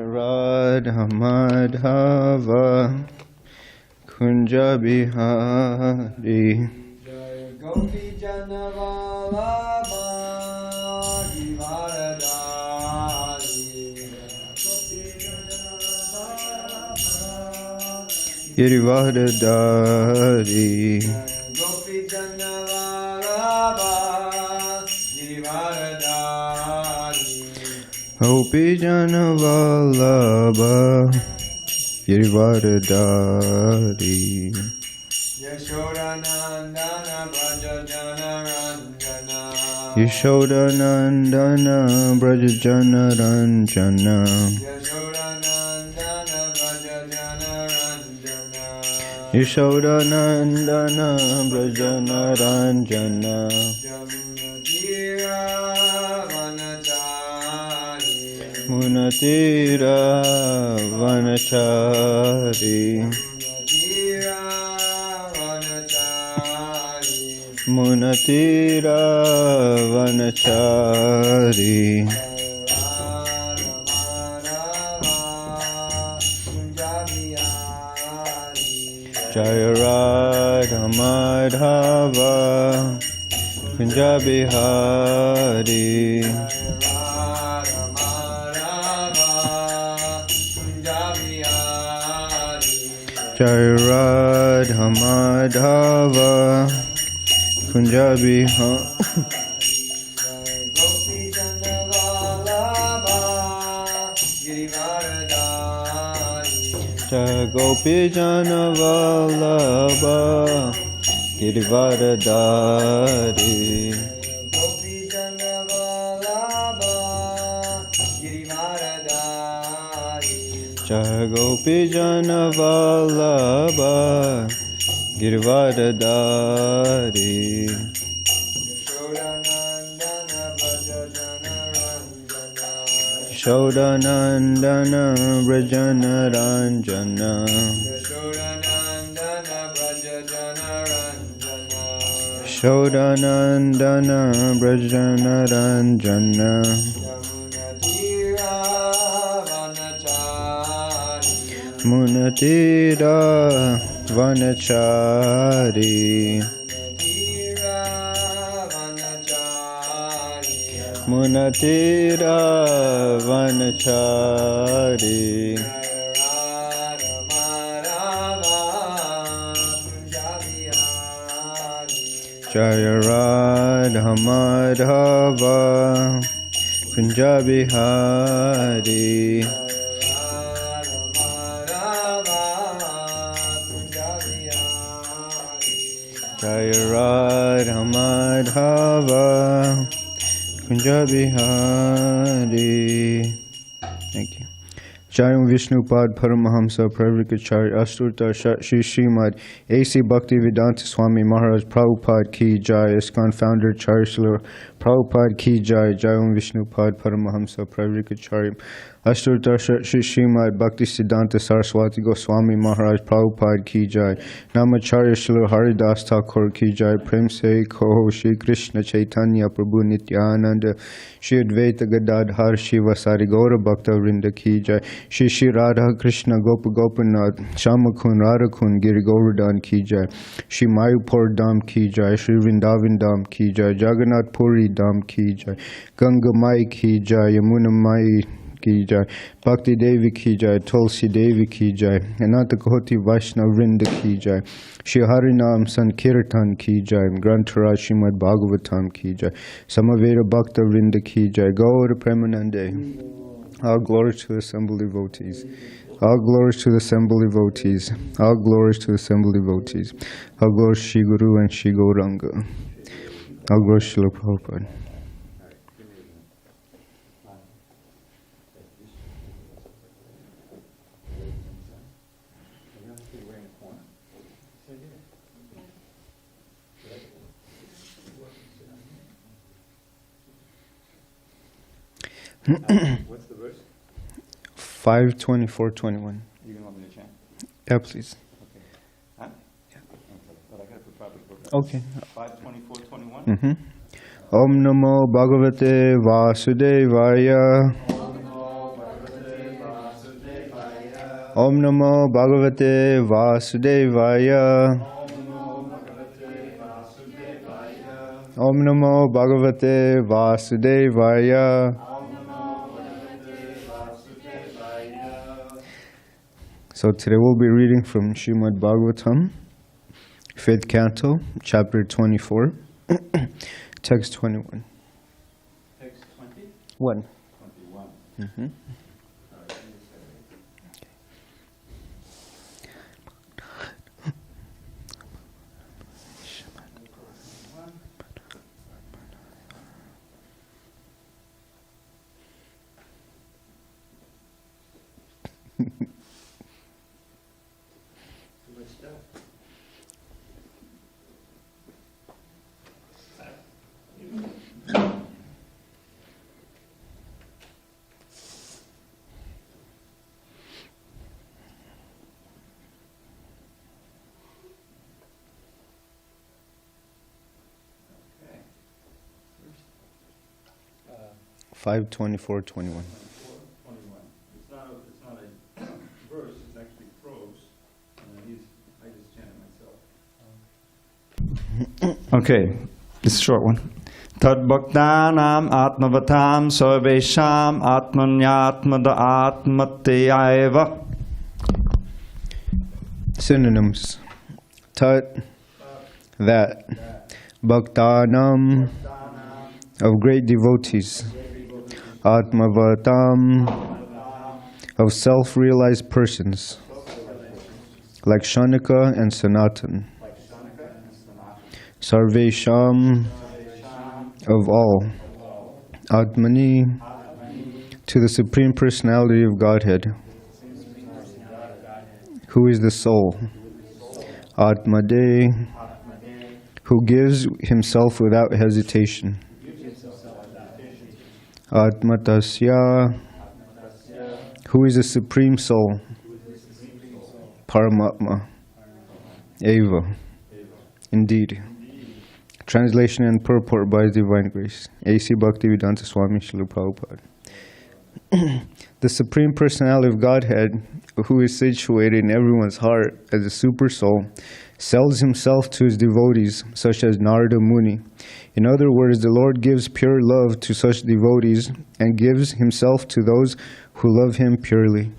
Radha Madhava Kunja Bihari Gopi Janavalabha Girivardhari Gopi Janavalabha Girivardhari Gopi Janavalabha Girivardhari Yashodanandana Braja Janaranjana Yashodanandana Braja Janaranjana Yashodanandana Braja Janaranjana Yashodanandana Braja Janaranjana Munatira Vanachari Munatira Vanachari Jaya Radha Madhava Kunja Bihari Jaya Radha Madhava Kunja Bihari Jaya Gopi Janavalabha Girivardhari Jaya Gopi Janavalabha Girivardhari Yashodanandana Brajanaranjana Yashodanandana Brajanaranjana Munatira Vanachari Munatira Vanachari Jaya Radha Madhava Kunja Bihari Jaya Radha Madhava Kunja Bihari. Thank you. Jayam Vishnupad Paramahamsa Pravikacharya Asturta Shri Srimad A.C. Bhakti Vedanta Swami Maharaj Prabhupada Ki Jai ISKCON Founder Charisla Prabhupada Ki Jai Jayam Vishnupad Paramahamsa Pravikacharya Asturta Shri Srimad Bhakti Siddhanta Saraswati Goswami Maharaj Prabhupada Ki Jai Namacharya Shri Haridas Thakur Ki Jai Prem Se Koho Shri Krishna Chaitanya Prabhu Nityananda Shri Advaita Gadadhar Shivasari Gaura Bhakta Vrinda Ki Jai Shri Shri Radha Krishna Gopa Gopinath Shamakun Radhakun Giri Govardhan Ki Jai Shri Mayapur Dham Ki Jai Shri Vrindavan Dham Ki Jai Jagannath Puri Dham Ki Jai Ganga Mai Ki Jai Yamuna Mai Ki Jai Bhakti Devi Ki Jai Tulsi Devi Ki Jai Ananta Kohoti Vaishnav Vrinda Ki Jai Shri Harinam Sankirtan Ki Jai Grantaraj Srimad Bhagavatam Ki Jai Samaveda Bhakta Vrinda Ki Jai Gaura Premanande. All glories to the assembled devotees. All glories to the assembled devotees. All glories to the assembled devotees. All glories to Shri Guru and Shri Gauranga. All glories to Srila Prabhupada. What's the verse? 5:24-21. You can want me to chant? Yeah, please. Okay. Huh? Yeah. Okay. But I got to put proper program. Okay. 5:24-21. Om Namo Bhagavate Vasudevaya. Om Namo Bhagavate Vasudevaya. Om Namo Bhagavate Vasudevaya. So today we'll be reading from Srimad Bhagavatam, 5th Canto, Chapter 24, Text 21. Text 20? 1. 21. Mm-hmm. Okay. 5:24:21. 21. It's not a verse, it's actually prose. I just chanted myself. Okay, this is a short one. Tad bhaktanam atmavatam sarvesham atmanyatmada atmateyaiva. Synonyms. Tat, that. Bhaktanam, of great devotees. Atmavatam, of self-realized persons, like Shanika and Sanatan. Sarvesham, of all. Atmani, to the Supreme Personality of Godhead, who is the soul. Atmade, who gives himself without hesitation. Atmatasya, who is the Supreme Soul. Paramatma, Eva, indeed. Translation and purport by His Divine Grace. A.C. Bhakti Vedanta Swami Srila Prabhupada. The Supreme Personality of Godhead, who is situated in everyone's heart as a super soul, sells himself to his devotees, such as Narada Muni. In other words, the Lord gives pure love to such devotees and gives himself to those who love him purely.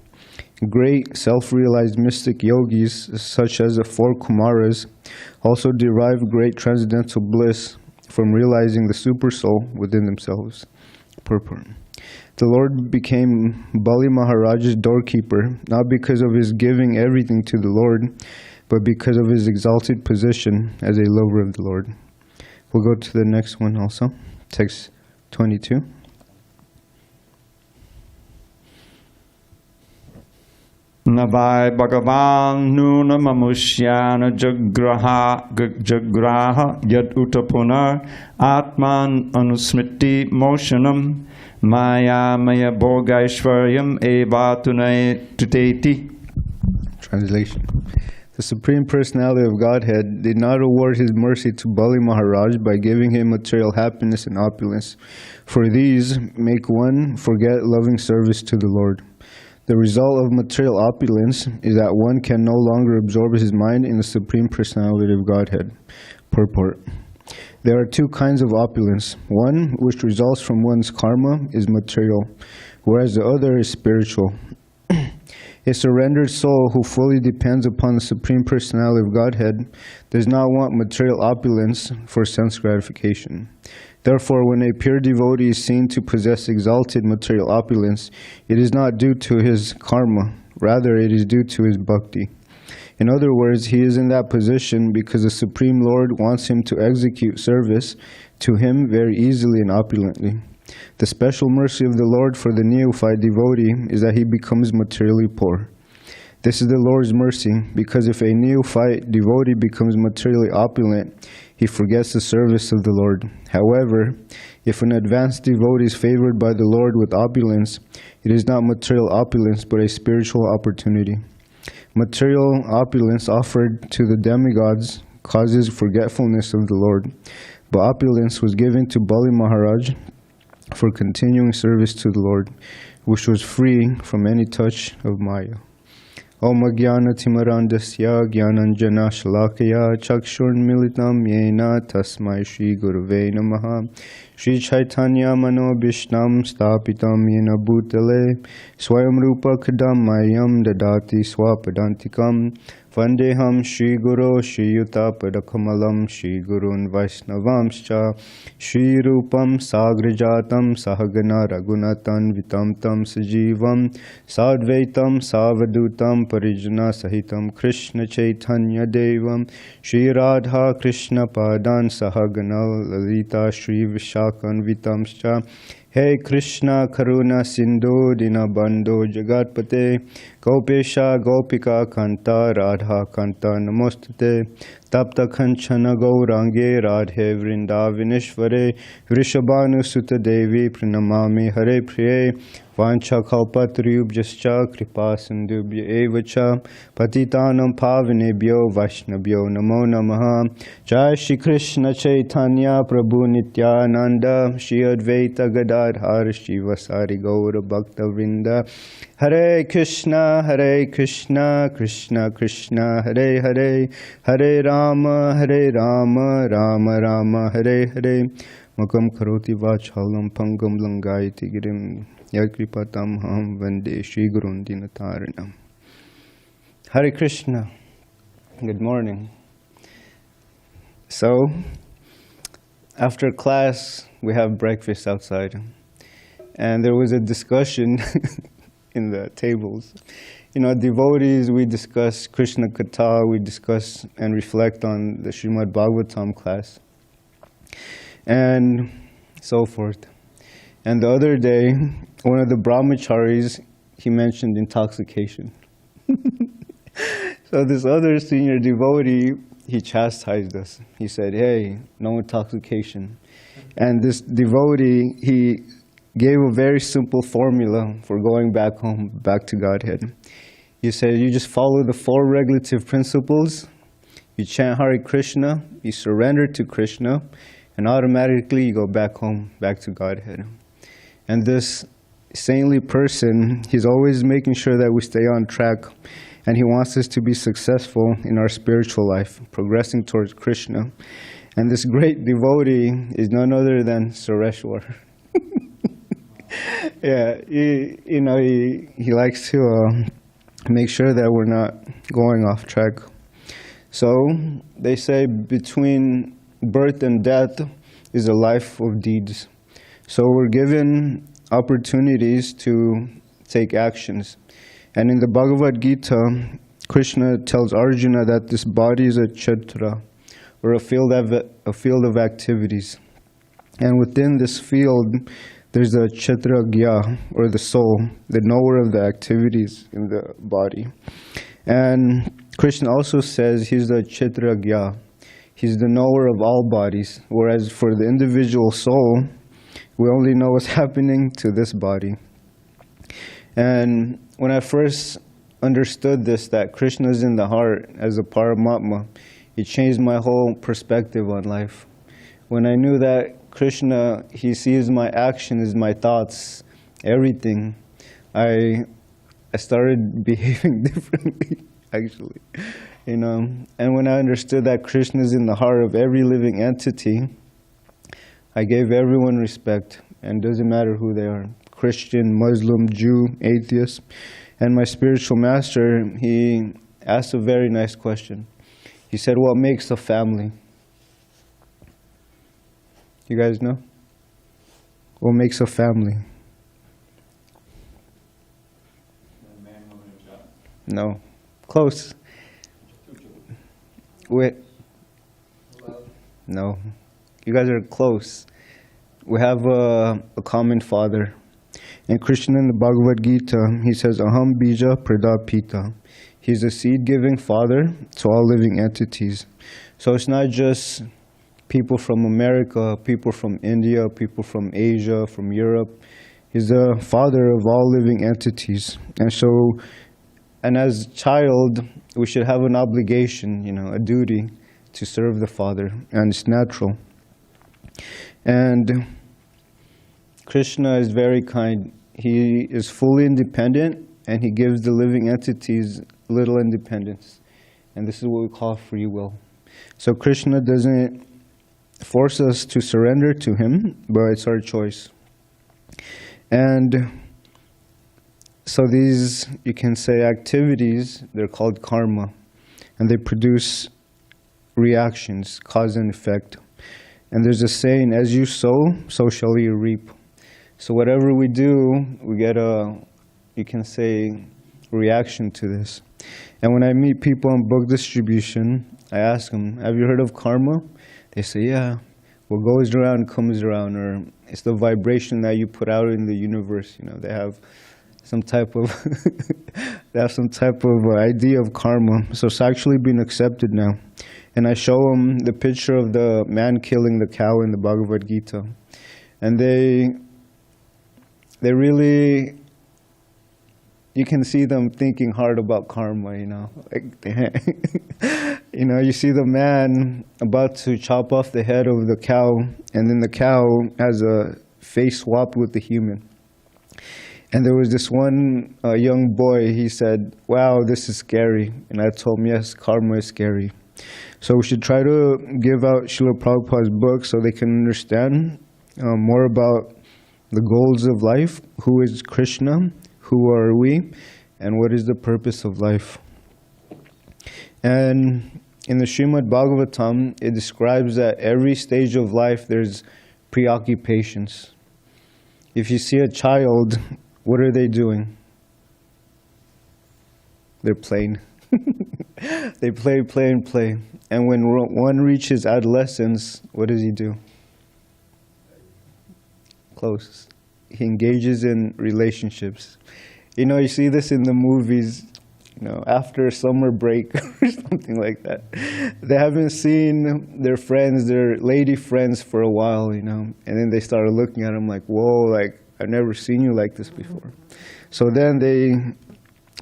Great self-realized mystic yogis, such as the 4 Kumaras, also derive great transcendental bliss from realizing the super soul within themselves. Purport. The Lord became Bali Maharaj's doorkeeper, not because of his giving everything to the Lord, but because of his exalted position as a lover of the Lord. We'll go to the next one also, text 22. Navai Bhagavan Nuna Mamushyana Jagraha Yad Utapunar Atman Anusmriti Moshanam Maya Maya Bhogaishvaryam Evatunai Tuteti. Translation. The Supreme Personality of Godhead did not award his mercy to Bali Maharaj by giving him material happiness and opulence, for these make one forget loving service to the Lord. The result of material opulence is that one can no longer absorb his mind in the Supreme Personality of Godhead. Purport. There are 2 kinds of opulence. One, which results from one's karma, is material, whereas the other is spiritual. A surrendered soul who fully depends upon the Supreme Personality of Godhead does not want material opulence for sense gratification. Therefore, when a pure devotee is seen to possess exalted material opulence, it is not due to his karma, rather it is due to his bhakti. In other words, he is in that position because the Supreme Lord wants him to execute service to him very easily and opulently. The special mercy of the Lord for the neophyte devotee is that he becomes materially poor. This is the Lord's mercy, because if a neophyte devotee becomes materially opulent, he forgets the service of the Lord. However, if an advanced devotee is favored by the Lord with opulence, it is not material opulence but a spiritual opportunity. Material opulence offered to the demigods causes forgetfulness of the Lord, but opulence was given to Bali Maharaj for continuing service to the Lord, which was free from any touch of Maya. Om Jnana-timirandasya Jnananjana-shalakaya Chakshurmilitam Yena Tasmai Shri Gurave Namaha. Shri Chaitanya Manobhishnam Stapitam Yena Bhutale Swayam Rupa Kadam Mayam Dadati Swapadantikam Vandeham Shri Guru Shri Yuta Padakamalam Shri Gurun Vaisnavamscha Shri Rupam Sagrajatam Sahagana Raghunatan Vitam Tam Sajivam Sadvaitam Savadutam Parijana Sahitam Krishna Chaitanya Devam Shri Radha Krishna Padan Sahagana Lalita Shri Vishakan Vitamscha Hey Krishna Karuna Sindhu Dinabandhu Jagatpate Gopesha Gopika Kanta Radha Kanta Namostate Tapta Kanchana Gaurange Radhe Vrindavaneshware Vrishabhanu Sutta Devi Pranamami Hare Priye Vancha Kalpatriyubhyascha Kripa Sindhubhya Evacha Patitanam Pavanebhyo Vaishnavyo Namo Namaha Jai Shri Krishna Chaitanya Prabhu Nityananda Shri Advaita Gadadhar Shri Vasari Gaura Bhakta Vrinda Hare Krishna Krishna Krishna Hare Hare Hare Rama Rama Rama Hare Hare Makam Karoti Vachalam Pangam Langayati Girim Yakripatam Ham Vande Shri Gurun Dinatarinam. Hare Krishna. Good morning. So, after class, we have breakfast outside. And there was a discussion in the tables. You know, devotees, we discuss Krishna Katha, we discuss and reflect on the Srimad Bhagavatam class, and so forth. And the other day, one of the brahmacharis, he mentioned intoxication. So this other senior devotee, he chastised us. He said, hey, no intoxication. And this devotee, he gave a very simple formula for going back home, back to Godhead. He said, you just follow the 4 regulative principles, you chant Hare Krishna, you surrender to Krishna, and automatically you go back home, back to Godhead. And this saintly person, he's always making sure that we stay on track, and he wants us to be successful in our spiritual life, progressing towards Krishna. And this great devotee is none other than Sureshwar. Yeah, he likes to make sure that we're not going off track. So they say between birth and death is a life of deeds. So we're given opportunities to take actions. And in the Bhagavad Gita, Krishna tells Arjuna that this body is a kshetra, or a field of activities. And within this field, there's a kshetragya, or the soul, the knower of the activities in the body. And Krishna also says he's the kshetragya. He's the knower of all bodies, whereas for the individual soul, we only know what's happening to this body. And when I first understood this, that Krishna is in the heart as a Paramatma, it changed my whole perspective on life. When I knew that Krishna, he sees my actions, my thoughts, everything, I started behaving differently, actually. And when I understood that Krishna is in the heart of every living entity, I gave everyone respect, and it doesn't matter who they are, Christian, Muslim, Jew, atheist. And my spiritual master, he asked a very nice question. He said, what makes a family? You guys know? What makes a family? A man, woman, and child. No. Close. Wait. No. You guys are close. We have a common father. And Krishna in the Bhagavad Gita, he says, Aham bija pradapita. He's a seed-giving father to all living entities. So it's not just people from America, people from India, people from Asia, from Europe. He's the father of all living entities. And as a child, we should have an obligation, a duty to serve the Father, and it's natural. And Krishna is very kind. He is fully independent, and he gives the living entities little independence. And this is what we call free will. So Krishna doesn't force us to surrender to him, but it's our choice. And so these, you can say, activities, they're called karma. And they produce reactions, cause and effect. And there's a saying, as you sow, so shall you reap. So whatever we do, we get a, you can say, reaction to this. And when I meet people on book distribution, I ask them, have you heard of karma? They say, yeah. What goes around comes around, or it's the vibration that you put out in the universe. You know, they have some type of idea of karma. So it's actually been accepted now. And I show them the picture of the man killing the cow in the Bhagavad Gita. And they really, you can see them thinking hard about karma, you know. You know, you see the man about to chop off the head of the cow, and then the cow has a face swapped with the human. And there was this one young boy, he said, wow, this is scary. And I told him, yes, karma is scary. So we should try to give out Srila Prabhupada's book so they can understand more about the goals of life, who is Krishna, who are we, and what is the purpose of life. And in the Srimad Bhagavatam, it describes that every stage of life there's preoccupations. If you see a child, what are they doing? They're playing. They play, play, and play. And when one reaches adolescence, what does he do? Close. He engages in relationships. You know, you see this in the movies, you know, after summer break or something like that. They haven't seen their friends, their lady friends for a while, you know. And then they started looking at them like, whoa, like, I've never seen you like this before. So then they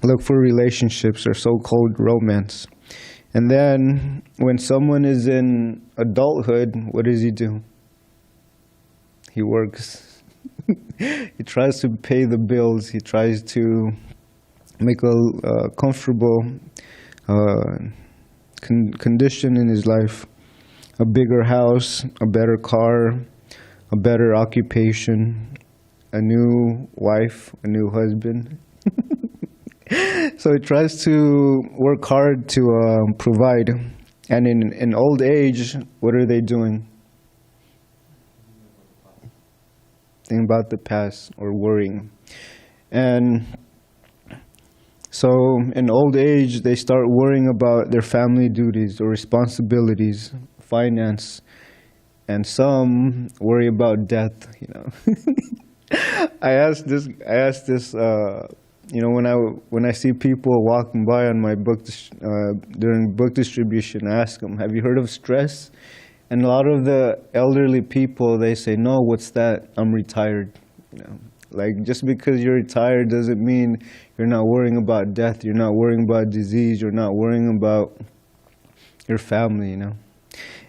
look for relationships or so-called romance. And then when someone is in adulthood, what does he do? He works. He tries to pay the bills. He tries to make a comfortable condition in his life. A bigger house, a better car, a better occupation, a new wife, a new husband. So he tries to work hard to provide. And in old age, what are they doing? Thinking about the past or worrying. And so in old age, they start worrying about their family duties or responsibilities, finance, and some worry about death, you know. I asked this, you know, when I see people walking by on my book, during book distribution, I ask them, have you heard of stress? And a lot of the elderly people, they say, no, what's that? I'm retired. You know, like just because you're retired doesn't mean you're not worrying about death, you're not worrying about disease, you're not worrying about your family, you know.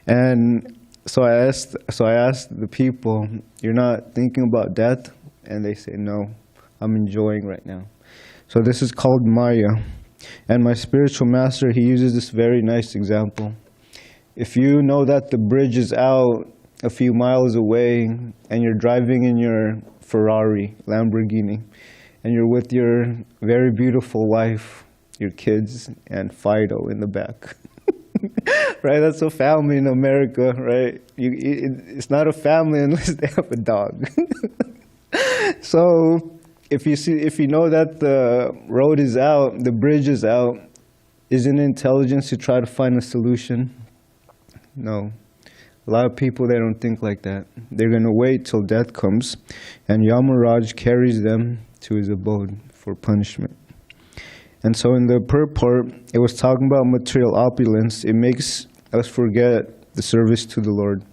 And so I asked the people, you're not thinking about death? And they say, no, I'm enjoying right now. So this is called Maya. And my spiritual master, he uses this very nice example. If you know that the bridge is out a few miles away and you're driving in your Ferrari, Lamborghini, and you're with your very beautiful wife, your kids, and Fido in the back. Right? That's a family in America, right? It's not a family unless they have a dog. So if you know that the road is out, the bridge is out, isn't intelligence to try to find a solution? No. A lot of people, they don't think like that. They're going to wait till death comes, and Yamaraj carries them to his abode for punishment. And so in the purport, it was talking about material opulence. It makes us forget the service to the Lord.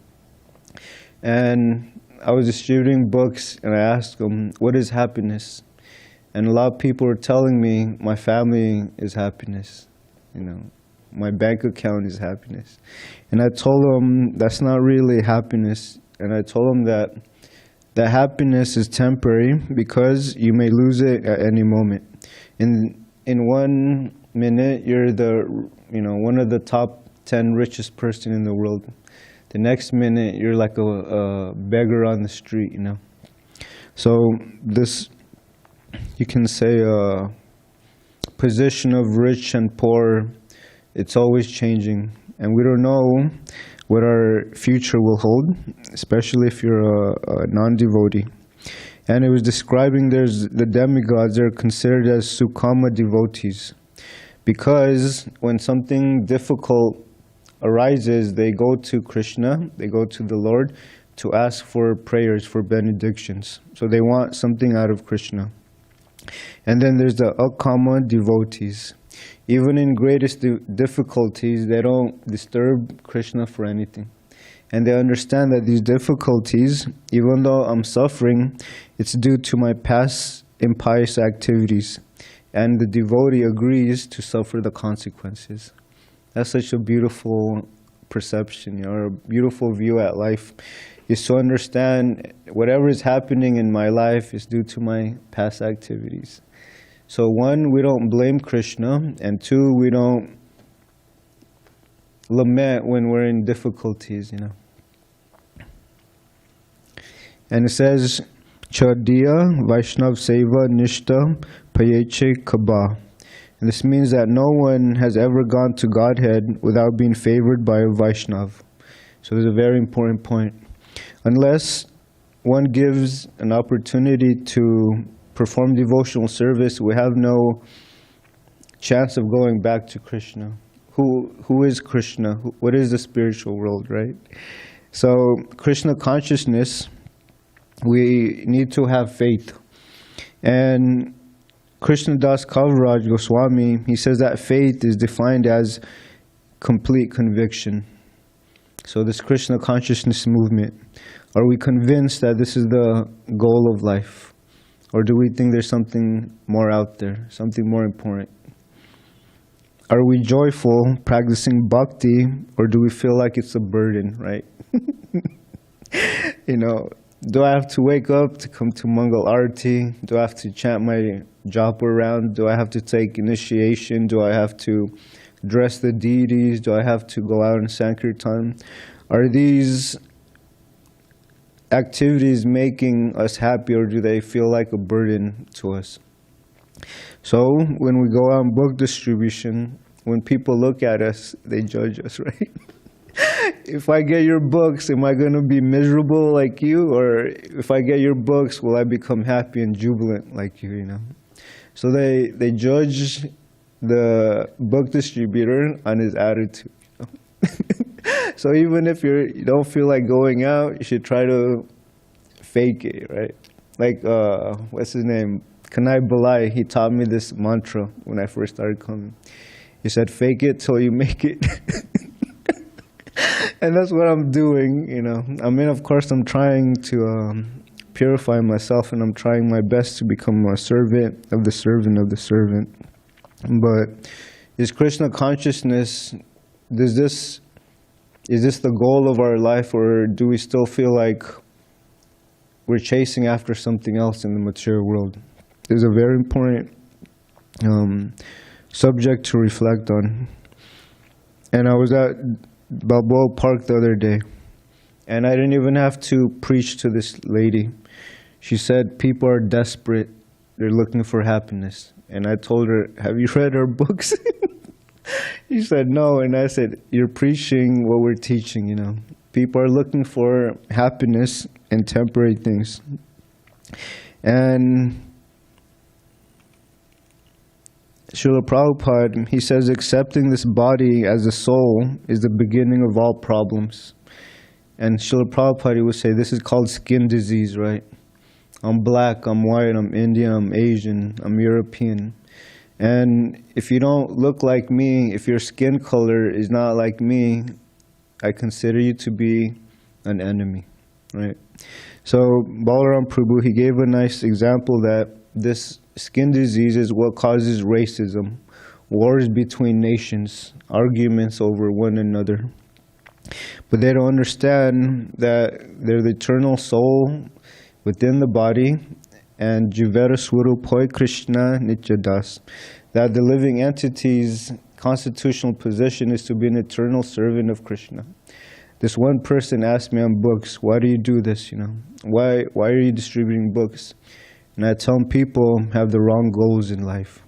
And I was distributing books, and I asked them, what is happiness? And a lot of people were telling me, my family is happiness, you know. My bank account is happiness. And I told them that's not really happiness. And I told them that happiness is temporary because you may lose it at any moment. In in 1 minute you're one of the top 10 richest person in the world. The next minute you're like a beggar on the street, So this, you can say, position of rich and poor, it's always changing, and we don't know what our future will hold, especially if you're a non-devotee. And it was describing there's the demigods are considered as Sukama devotees, because when something difficult arises, they go to Krishna, they go to the Lord to ask for prayers, for benedictions. So they want something out of Krishna. And then there's the Akama devotees. Even in greatest difficulties, they don't disturb Krishna for anything. And they understand that these difficulties, even though I'm suffering, it's due to my past impious activities. And the devotee agrees to suffer the consequences. That's such a beautiful perception, or a beautiful view at life, is to understand whatever is happening in my life is due to my past activities. So 1, we don't blame Krishna, and 2, we don't lament when we're in difficulties, And it says, Chadiya Vaishnav Seva Nishta Payeche Kaba. And this means that no one has ever gone to Godhead without being favored by a Vaishnav. So there's a very important point. Unless one gives an opportunity to perform devotional service, we have no chance of going back to Krishna. Who is Krishna? What is the spiritual world, right? So Krishna consciousness, we need to have faith. And Krishna Das Kaviraj Goswami, he says that faith is defined as complete conviction. So this Krishna consciousness movement, are we convinced that this is the goal of life? Or do we think there's something more out there, something more important? Are we joyful practicing bhakti, or do we feel like it's a burden, right? Do I have to wake up to come to Mangal Arati? Do I have to chant my japa around? Do I have to take initiation? Do I have to dress the deities? Do I have to go out in Sankirtan? Are these activities making us happy, or do they feel like a burden to us? So when we go out on book distribution, when people look at us, they judge us, right? If I get your books, am I going to be miserable like you? Or if I get your books, will I become happy and jubilant like you, So they judge the book distributor on his attitude. So even if you don't feel like going out, you should try to fake it, right? Like, what's his name? Kanai Balai, he taught me this mantra when I first started coming. He said, fake it till you make it. And that's what I'm doing, of course, I'm trying to purify myself, and I'm trying my best to become a servant of the servant of the servant. But is Krishna consciousness, is this the goal of our life, or do we still feel like we're chasing after something else in the material world? It's a very important subject to reflect on. And I was at Balboa Park the other day, and I didn't even have to preach to this lady. She said people are desperate, they're looking for happiness. And I told her, have you read our books? She said no, and I said, you're preaching what we're teaching, People are looking for happiness and temporary things. And Srila Prabhupada, he says, accepting this body as a soul is the beginning of all problems. And Srila Prabhupada, he would say, this is called skin disease, right? I'm black, I'm white, I'm Indian, I'm Asian, I'm European. And if you don't look like me, if your skin color is not like me, I consider you to be an enemy, right? So Balaram Prabhu, he gave a nice example that this skin disease is what causes racism, wars between nations, arguments over one another. But they don't understand that they're the eternal soul within the body, and Jivera Swarupoi Krishna Nityadas. that the living entity's constitutional position is to be an eternal servant of Krishna. This one person asked me on books, why do you do this, Why are you distributing books? And I tell him people have the wrong goals in life.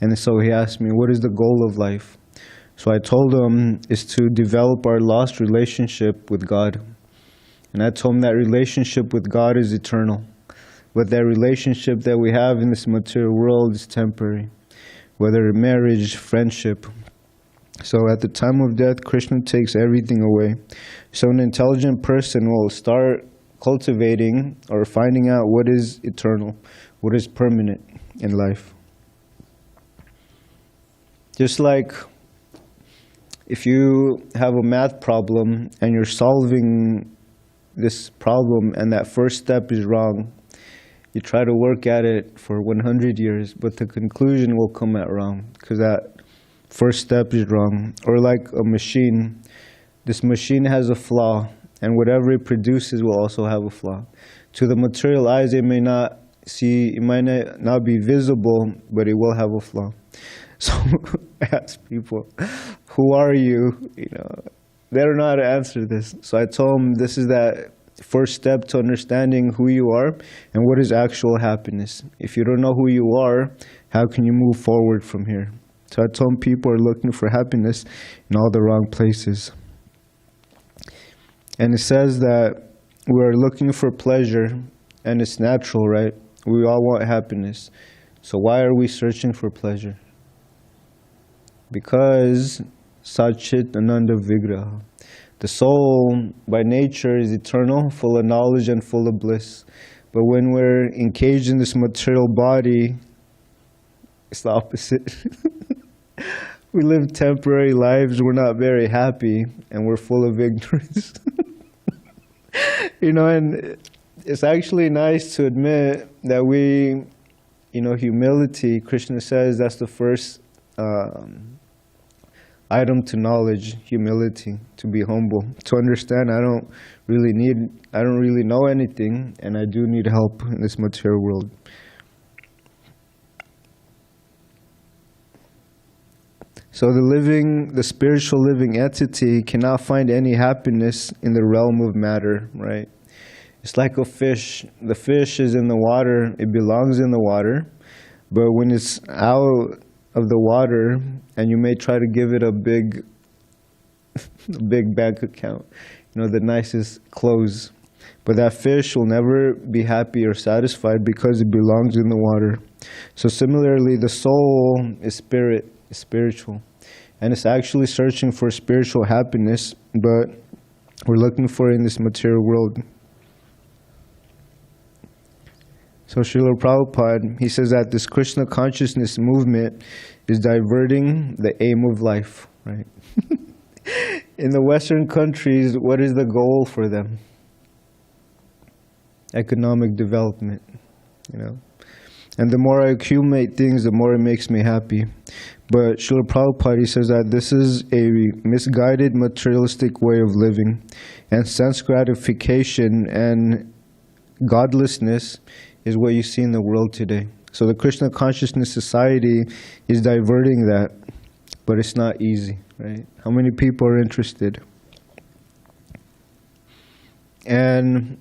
And so he asked me, what is the goal of life? So I told him is to develop our lost relationship with God. And I told him that relationship with God is eternal. But that relationship that we have in this material world is temporary. Whether marriage, friendship. So at the time of death, Krishna takes everything away. So an intelligent person will start cultivating or finding out what is eternal, what is permanent in life. Just like if you have a math problem and you're solving this problem and that first step is wrong, you try to work at it for 100 years, but the conclusion will come out wrong because that first step is wrong. Or like a machine, this machine has a flaw, and whatever it produces will also have a flaw. To the material eyes, it may not be visible, but it will have a flaw. So I ask people, who are you? They don't know how to answer this. So I told them this is that first step to understanding who you are and what is actual happiness. If you don't know who you are, how can you move forward from here? So I told them people are looking for happiness in all the wrong places. And it says that we are looking for pleasure, and it's natural, right? We all want happiness. So why are we searching for pleasure? Because Satchit Ananda Vigraha. The soul by nature is eternal, full of knowledge and full of bliss. But when we're engaged in this material body, it's the opposite. We live temporary lives, we're not very happy, and we're full of ignorance. And it's actually nice to admit that we, humility, Krishna says that's the first item to knowledge, humility, to be humble, to understand I don't really know anything, and I do need help in this material world. So the spiritual living entity cannot find any happiness in the realm of matter, right? It's like a fish. The fish is in the water, it belongs in the water, but when it's out of the water, and you may try to give it a big bank account, the nicest clothes, but that fish will never be happy or satisfied because it belongs in the water. So similarly, the soul is spiritual, and it's actually searching for spiritual happiness, but we're looking for it in this material world. So Srila Prabhupada, he says that this Krishna consciousness movement is diverting the aim of life, right? In the Western countries, what is the goal for them? Economic development, And the more I accumulate things, the more it makes me happy. But Srila Prabhupada, he says that this is a misguided materialistic way of living, and sense gratification and godlessness is what you see in the world today. So the Krishna Consciousness Society is diverting that, but it's not easy, right? How many people are interested? And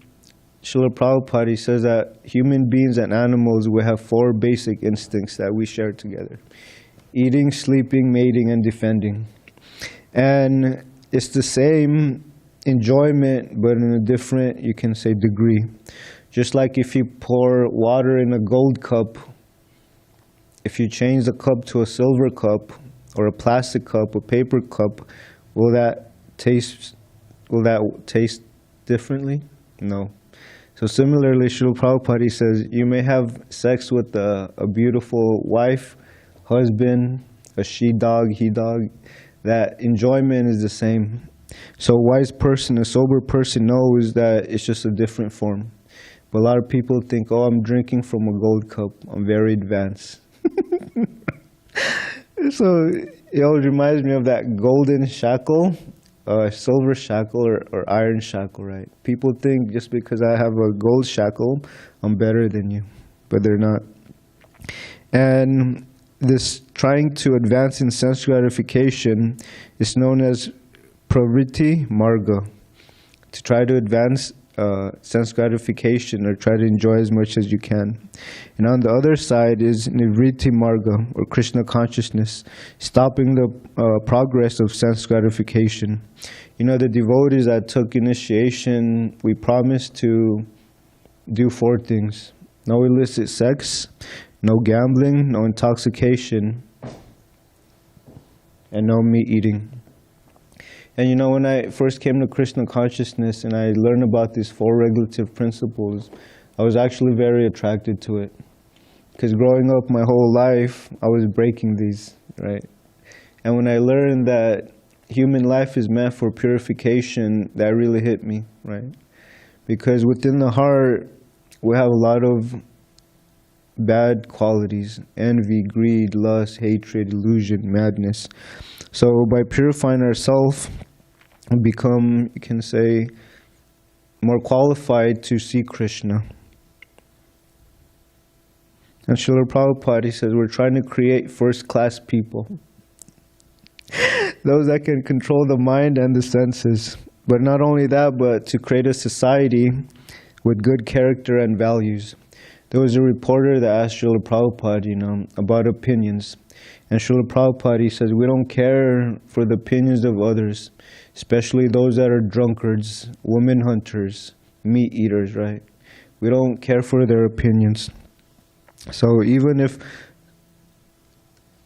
Srila Prabhupada, he says that human beings and animals will have 4 basic instincts that we share together: eating, sleeping, mating, and defending. And it's the same enjoyment, but in a different, you can say, degree. Just like if you pour water in a gold cup, if you change the cup to a silver cup, or a plastic cup, a paper cup, will that taste differently? No. So similarly, Srila Prabhupada says, you may have sex with a beautiful wife, husband, a she-dog, he-dog. That enjoyment is the same. So a wise person, a sober person knows that it's just a different form. But a lot of people think, oh, I'm drinking from a gold cup. I'm very advanced. So it always reminds me of that golden shackle, silver shackle or iron shackle, right? People think just because I have a gold shackle, I'm better than you. But they're not. And this trying to advance in sense gratification is known as pravritti marga. To try to advance sense gratification or try to enjoy as much as you can. And on the other side is nivritti marga, or Krishna consciousness, stopping the progress of sense gratification. You know, the devotees that took initiation, we promised to do 4 things. No illicit sex, no gambling, no intoxication, and no meat eating. And you know, when I first came to Krishna consciousness and I learned about these 4 regulative principles, I was actually very attracted to it. Because growing up my whole life, I was breaking these, right? And when I learned that human life is meant for purification, that really hit me, right? Because within the heart, we have a lot of bad qualities: envy, greed, lust, hatred, illusion, madness. So by purifying ourselves, we become, you can say, more qualified to see Krishna. And Srila Prabhupada, he says, we're trying to create first-class people. Those that can control the mind and the senses. But not only that, but to create a society with good character and values. There was a reporter that asked Srila Prabhupada, you know, about opinions. And Srila Prabhupada, he says, we don't care for the opinions of others, especially those that are drunkards, women hunters, meat eaters, right? We don't care for their opinions. So even if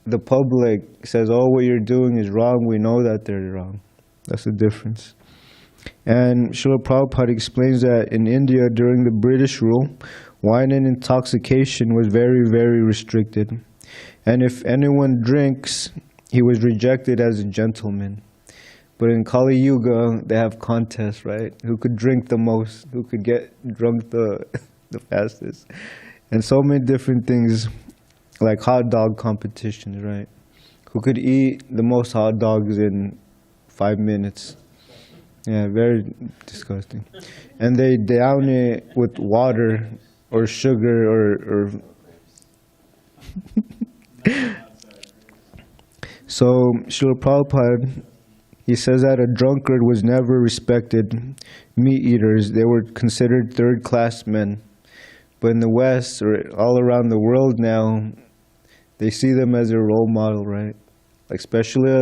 the public says, oh, what you're doing is wrong, we know that they're wrong. That's the difference. And Srila Prabhupada explains that in India, during the British rule, wine and intoxication was very, very restricted. And if anyone drinks, he was rejected as a gentleman. But in Kali Yuga, they have contests, right? Who could drink the most? Who could get drunk the fastest? And so many different things, like hot dog competitions, right? Who could eat the most hot dogs in 5 minutes? Yeah, very disgusting. And they down it with water or sugar or So Srila Prabhupada, he says that a drunkard was never respected. Meat eaters, they were considered third-class men. But in the West, or all around the world now, they see them as a role model, right? Like especially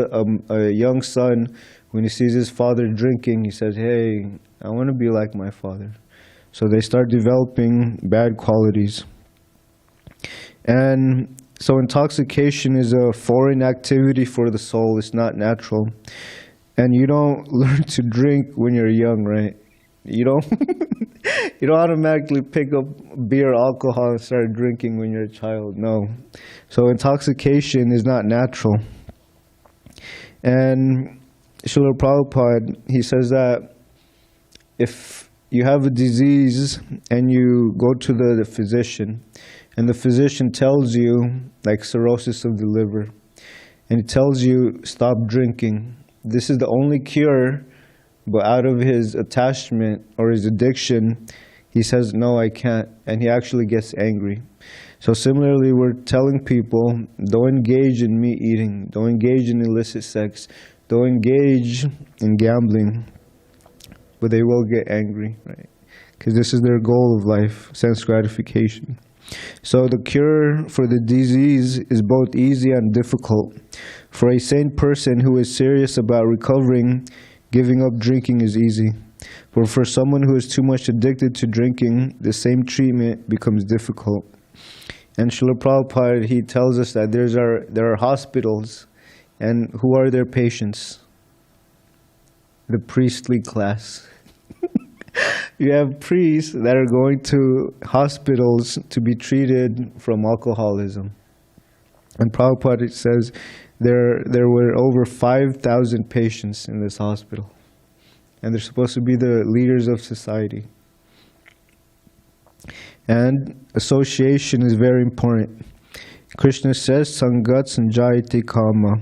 a young son, when he sees his father drinking, he says, hey, I want to be like my father. So they start developing bad qualities. And so intoxication is a foreign activity for the soul. It's not natural. And you don't learn to drink when you're young, right? You don't you don't automatically pick up beer, alcohol, and start drinking when you're a child. No. So intoxication is not natural. And Srila Prabhupada, he says that if you have a disease and you go to the physician, and the physician tells you, like cirrhosis of the liver, and he tells you, stop drinking. This is the only cure, but out of his attachment or his addiction, he says, no, I can't, and he actually gets angry. So similarly, we're telling people, don't engage in meat eating, don't engage in illicit sex, don't engage in gambling, but they will get angry, right? Because this is their goal of life, sense gratification. So the cure for the disease is both easy and difficult. For a sane person who is serious about recovering, giving up drinking is easy. But for someone who is too much addicted to drinking, the same treatment becomes difficult. And Srila Prabhupada, he tells us that there are hospitals, and who are their patients? The priestly class. You have priests that are going to hospitals to be treated from alcoholism. And Prabhupada says there were over 5,000 patients in this hospital. And they're supposed to be the leaders of society. And association is very important. Krishna says, Sangat sanjayate kama.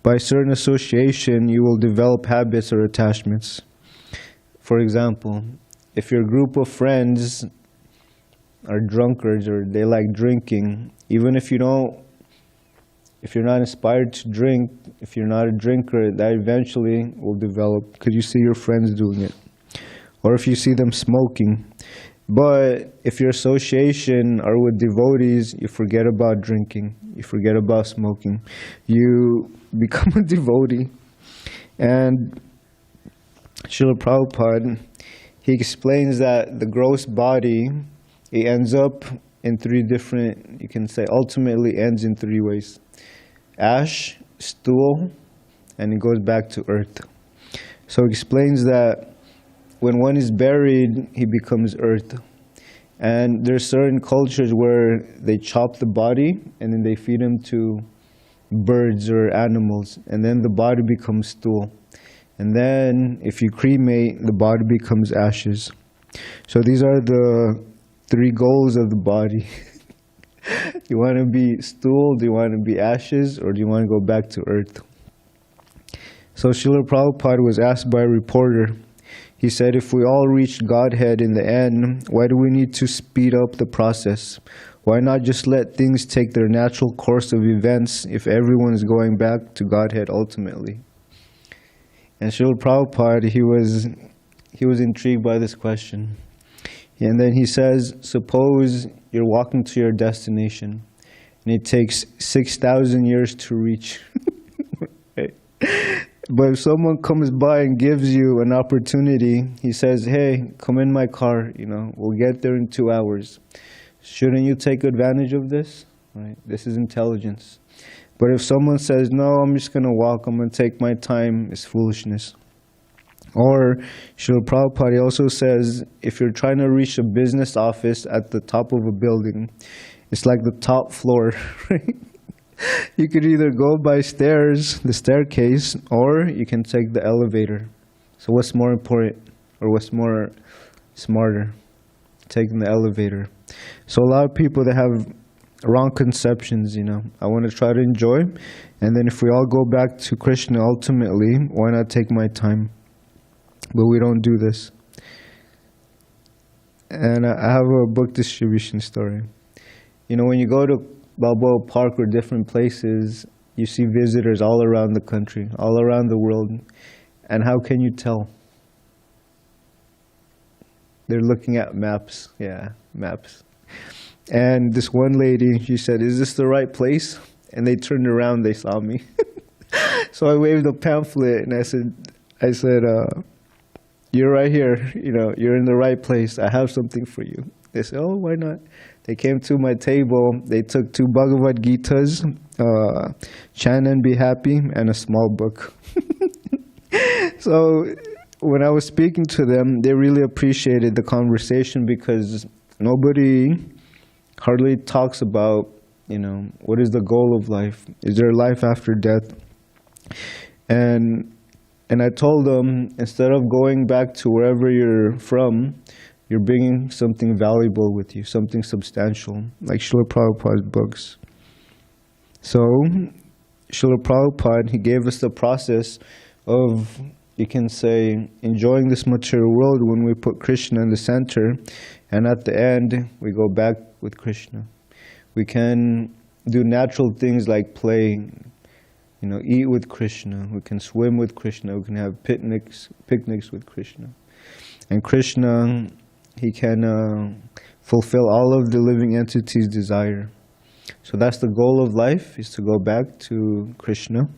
By certain association, you will develop habits or attachments. For example, if your group of friends are drunkards or they like drinking, even if you don't if you're not inspired to drink, if you're not a drinker, that eventually will develop because you see your friends doing it. Or if you see them smoking. But if your association are with devotees, you forget about drinking. You forget about smoking. You become a devotee. And Srila Prabhupada, he explains that the gross body, it ends up in three different, you can say, ultimately ends in three ways. Ash, stool, and it goes back to earth. So he explains that when one is buried, he becomes earth. And there are certain cultures where they chop the body and then they feed them to birds or animals. And then the body becomes stool. And then if you cremate, the body becomes ashes. So these are the three goals of the body. You want to be stool, do you want to be ashes, or do you want to go back to earth? So Srila Prabhupada was asked by a reporter, he said, if we all reached Godhead in the end, why do we need to speed up the process? Why not just let things take their natural course of events if everyone is going back to Godhead ultimately? And Srila Prabhupada, he was intrigued by this question. And then he says, suppose you're walking to your destination and it takes 6,000 years to reach. But if someone comes by and gives you an opportunity, he says, hey, come in my car, we'll get there in 2 hours. Shouldn't you take advantage of this? Right? This is intelligence. But if someone says, no, I'm just going to walk, I'm going to take my time, it's foolishness. Or Srila Prabhupada also says, if you're trying to reach a business office at the top of a building, it's like the top floor, right? You could either go by stairs, the staircase, or you can take the elevator. So what's more important, or what's more smarter? Taking the elevator. So a lot of people that have wrong conceptions, I want to try to enjoy, and then if we all go back to Krishna ultimately, why not take my time? But we don't do this. And I have a book distribution story. When you go to Balboa Park or different places, you see visitors all around the country, all around the world. And how can you tell? They're looking at maps. Yeah, maps. And this one lady, she said, is this the right place? And they turned around, they saw me. So I waved a pamphlet and I said, you're right here, you're in the right place. I have something for you. They said, oh, why not? They came to my table. They took 2 Bhagavad Gitas, Chant and Be Happy, and a small book. So when I was speaking to them, they really appreciated the conversation because nobody hardly talks about, what is the goal of life? Is there life after death? And I told them, instead of going back to wherever you're from, you're bringing something valuable with you, something substantial, like Srila Prabhupada's books. So, Srila Prabhupada, he gave us the process of, you can say, enjoying this material world when we put Krishna in the center, and at the end, we go back with Krishna. We can do natural things like play, eat with Krishna. We can swim with Krishna. We can have picnics with Krishna. And Krishna, he can fulfill all of the living entities' desire. So that's the goal of life, is to go back to Krishna.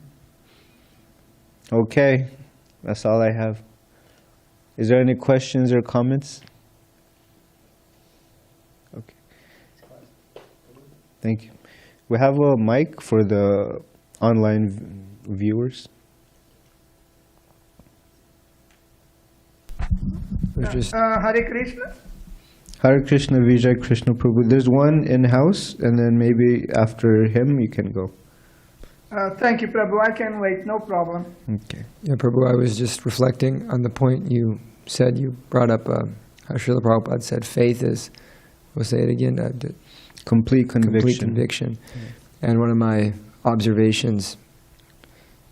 Okay, that's all I have. Is there any questions or comments? Okay. Thank you. We have a mic for the online viewers. Hare Krishna. Hare Krishna, Vijay Krishna Prabhu. There's one in-house, and then maybe after him you can go. Thank you, Prabhu. I can wait, no problem. Okay. Yeah, Prabhu, I was just reflecting on the point you said. You brought up how Srila Prabhupada said faith is, we'll say it again, Complete conviction. Complete conviction. Yeah. And one of my observations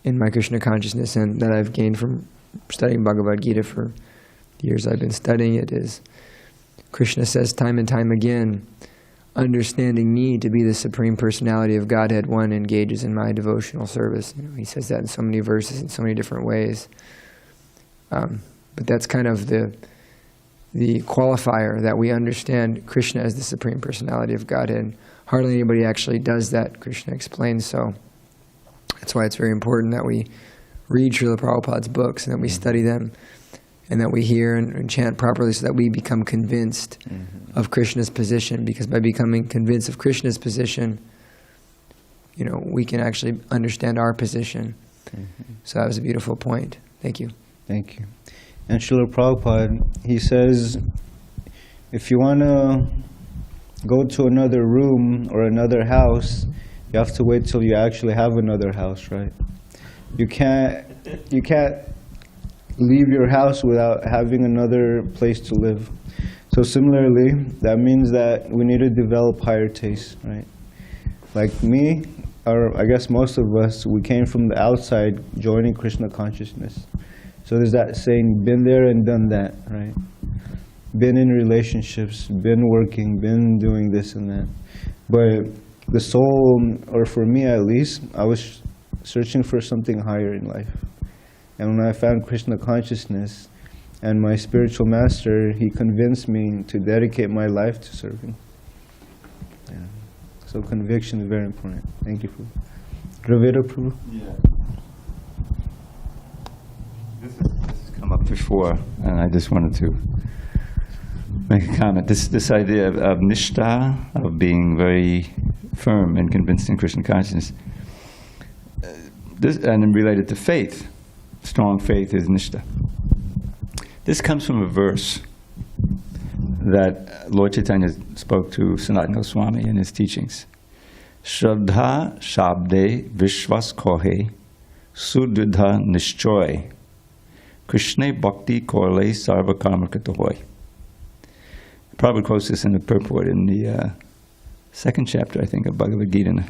in my Krishna consciousness and that I've gained from studying Bhagavad Gita for the years I've been studying it is, Krishna says time and time again, understanding me to be the Supreme Personality of Godhead, one engages in my devotional service. He says that in so many verses, in so many different ways. But that's kind of the qualifier, that we understand Krishna as the Supreme Personality of Godhead. Hardly anybody actually does that, Krishna explains. So that's why it's very important that we read Srila Prabhupada's books and that we study them and that we hear and chant properly so that we become convinced of Krishna's position. Because by becoming convinced of Krishna's position, we can actually understand our position. So that was a beautiful point. Thank you. Thank you. And Srila Prabhupada, he says, if you want to go to another room or another house, you have to wait till you actually have another house, right? You can't leave your house without having another place to live. So similarly, that means that we need to develop higher tastes, right? Like me, or I guess most of us, we came from the outside joining Krishna consciousness. So there's that saying, been there and done that, right? Been in relationships, been working, been doing this and that. But the soul, or for me at least, I was searching for something higher in life. And when I found Krishna consciousness and my spiritual master, he convinced me to dedicate my life to serving. Yeah. So conviction is very important. Thank you, Prabhu. Dravida, Prabhu? Yeah. This has come up before, and I just wanted to make a comment. This idea of nishtha, of being very firm and convinced in Krishna consciousness, and related to faith. Strong faith is nishtha. This comes from a verse that Lord Chaitanya spoke to Sanatana Goswami in his teachings. Shraddha shabde vishwas kohe sududha nishchoy Krishna bhakti korle sarva karma katohoy. Prabhupada quotes this in the purport in the second chapter, I think, of Bhagavad Gita.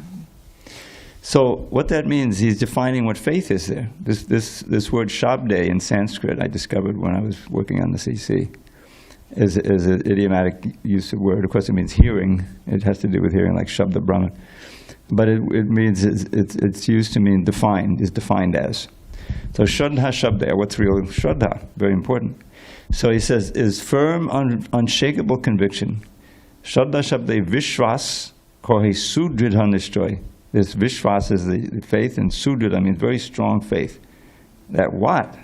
So what that means, he's defining what faith is there. This word shabde in Sanskrit, I discovered when I was working on the CC, is an idiomatic use of word. Of course, it means hearing. It has to do with hearing, like Shabda Brahman. But it means it's used to mean defined, is defined as. So Shraddha Shabda, what's real Shraddha? Very important. So he says, is firm, unshakable conviction. Shraddha Shabda Vishwas kohe sudridha nishtoy. This Vishwas is the faith, and Sudridha means very strong faith. That what?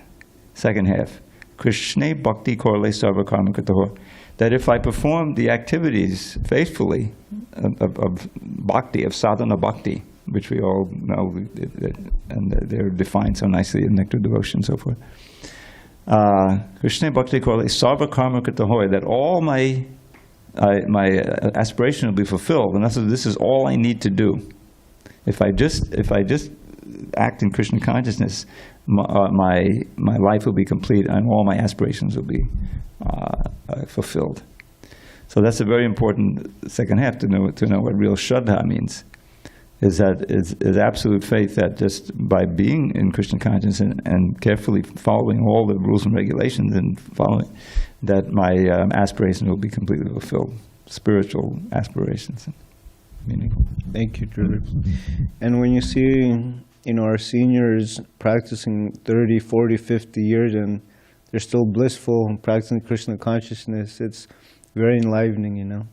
Second half. Krishna Bhakti Korle Sarva Karma Katoho. That if I perform the activities faithfully of Bhakti, of sadhana Bhakti, which we all know, and they're defined so nicely in Nectar Devotion and so forth. Krishna Bhakti Korle Sarva Karma Katoho. That all my aspiration will be fulfilled. And this is all I need to do. If I just act in Krishna consciousness, my life will be complete and all my aspirations will be fulfilled. So that's a very important second half to know what real Shraddha means. Is absolute faith that just by being in Krishna consciousness and carefully following all the rules and regulations and following, that my aspirations will be completely fulfilled. Spiritual aspirations. Meaning. Thank you, Drew. And when you see, our seniors practicing 30, 40, 50 years and they're still blissful and practicing Krishna consciousness, it's very enlivening,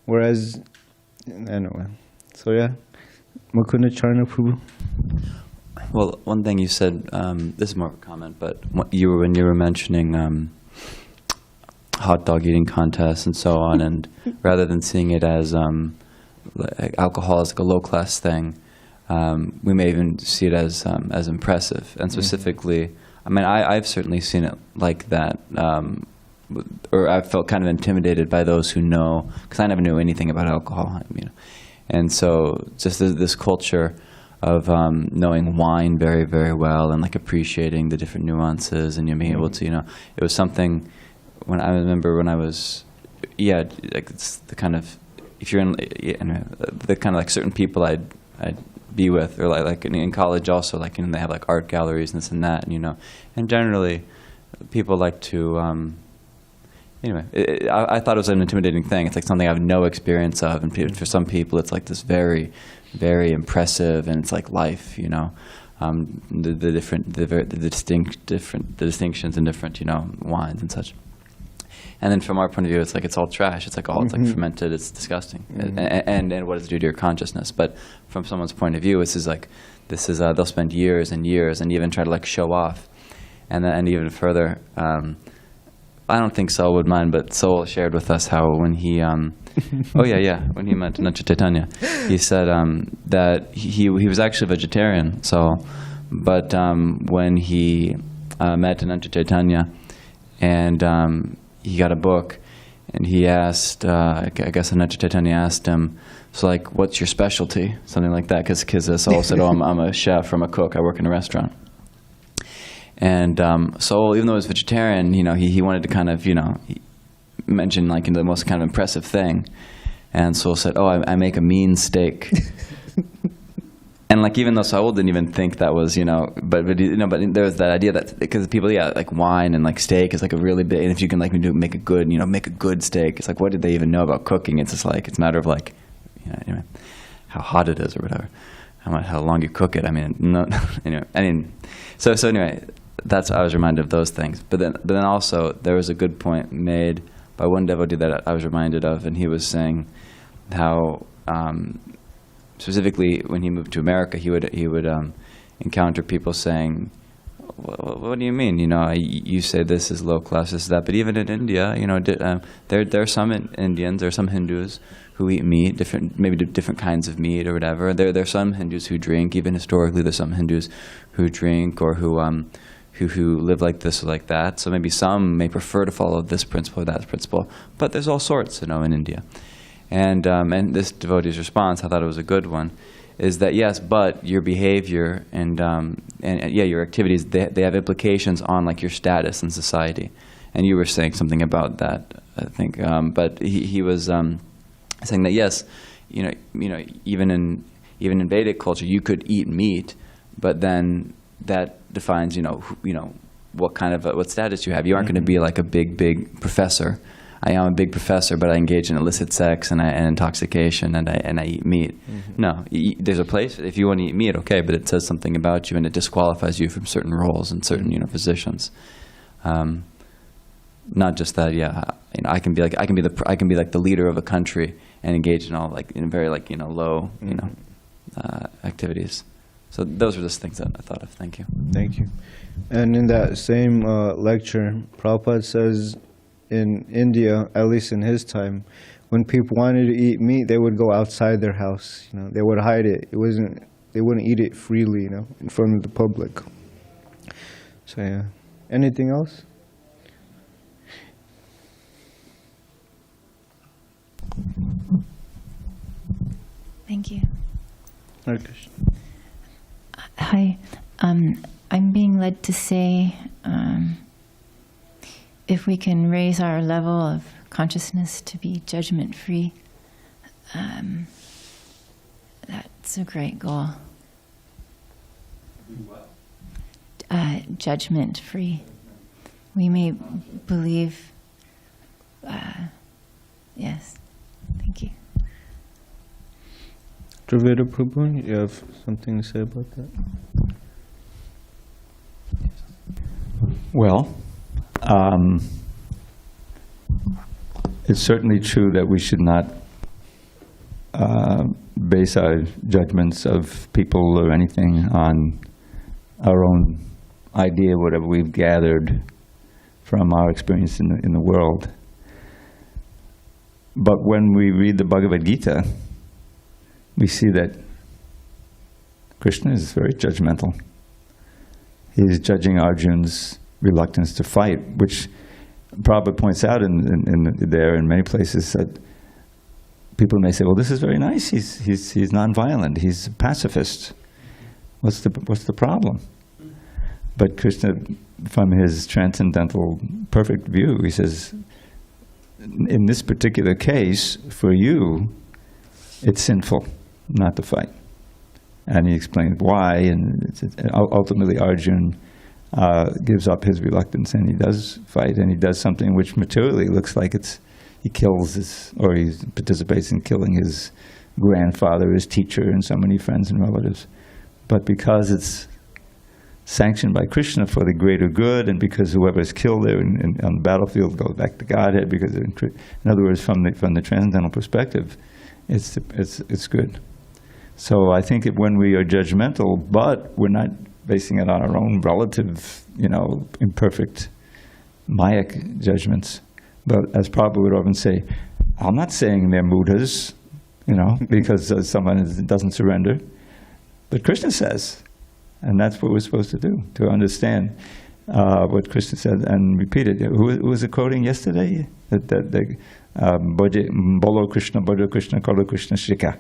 Whereas, anyway, so yeah, Mukunda Charna Prabhu. Well, one thing you said, this is more of a comment, but when you were mentioning hot dog eating contests and so on, and rather than seeing it as like alcohol as like a low-class thing, we may even see it as impressive. And specifically, I mean, I've certainly seen it like that, or I've felt kind of intimidated by those who know, because I never knew anything about alcohol, and so just this culture of knowing wine very, very well and like appreciating the different nuances and being able to, it was something when I remember when I was, like it's the kind of, if you're in the kind of like certain people I'd be with, or like in college also, like they have like art galleries and this and that, and generally people like to anyway, I thought it was an intimidating thing. It's like something I have no experience of, and for some people, it's like this very, very impressive, and it's like life, you know, the distinctions in different, you know, wines and such. And then from our point of view, it's like it's all trash. It's like all it's like fermented. It's disgusting. And what does it do to your consciousness? But from someone's point of view, this is they'll spend years and years and even try to like show off, and even further. I don't think Saul would mind, but Saul shared with us how when he when he met Ananta Chaitanya, he said that he was actually a vegetarian. So, but when he met Ananta Chaitanya, and he got a book, and he asked, I guess Ananta Chaitanya asked him, so like, what's your specialty? Something like that, because Saul said, oh, I'm a chef, I'm a cook, I work in a restaurant. And so even though he was vegetarian, you know, he wanted to kind of, you know, mention like the most kind of impressive thing. And Saul said, oh, I make a mean steak. And like, even though Saul didn't even think that was, you know, but there was that idea that, because people, like wine and like steak is like a really big, and if you can like make a good steak, it's like, what did they even know about cooking? It's just like, it's a matter of like, you know, anyway, how hot it is or whatever, how long you cook it. I mean, so anyway, I was reminded of those things. But then also there was a good point made by one devotee that I was reminded of, and he was saying how, specifically when he moved to America, he would encounter people saying, what do you mean? You know, you say this is low class, this is that. But even in India, you know, there are some Indians, there are some Hindus who eat meat, maybe different kinds of meat or whatever. There are some Hindus who drink. Even historically, there's some Hindus who drink or who live like this or like that. So maybe some may prefer to follow this principle or that principle. But there's all sorts, you know, in India. And this devotee's response, I thought it was a good one, is that yes, but your behavior and your activities, they have implications on like your status in society. And you were saying something about that, I think. But he was saying that yes, you know, even in Vedic culture, you could eat meat, but then that defines, you know, what status you have. You aren't going to be like a big professor. I am a big professor, but I engage in illicit sex and intoxication, and I eat meat. No, there's a place if you want to eat meat, okay, but it says something about you, and it disqualifies you from certain roles and certain, you know, positions. Not just that, yeah. You know, I can be like the leader of a country and engage in all like in very like, you know, low, you know, activities. So those are just things that I thought of. Thank you. Thank you. And in that same lecture, Prabhupada says in India, at least in his time, when people wanted to eat meat, they would go outside their house. You know, they would hide it. They wouldn't eat it freely, you know, in front of the public. So yeah. Anything else? Thank you. Hare Krishna. Hi. I'm being led to say, if we can raise our level of consciousness to be judgment-free, that's a great goal. Judgment-free. We may believe, yes. Thank you. Dravida Prabhu, you have something to say about that? Well, it's certainly true that we should not base our judgments of people or anything on our own idea, whatever we've gathered from our experience in the world. But when we read the Bhagavad Gita, we see that Krishna is very judgmental. He's judging Arjun's reluctance to fight, which Prabhupada points out there in many places that people may say, well, this is very nice. He's nonviolent. He's a pacifist. What's the problem? But Krishna, from his transcendental perfect view, he says, in this particular case, for you, it's sinful not to fight. And he explains why, and ultimately Arjun gives up his reluctance and he does fight, and he does something which materially looks like he kills or he participates in killing his grandfather, his teacher, and so many friends and relatives. But because it's sanctioned by Krishna for the greater good, and because whoever is killed there on the battlefield goes back to Godhead, because in other words, from the transcendental perspective, it's good. So I think when we are judgmental, but we're not basing it on our own relative, imperfect Mayak judgments. But as Prabhupada would often say, I'm not saying they're mudras, because someone doesn't surrender. But Krishna says, and that's what we're supposed to do, to understand what Krishna said and repeat it. Who was it quoting yesterday? Bolo Krishna, Bolo Krishna, Kolo Krishna Shika.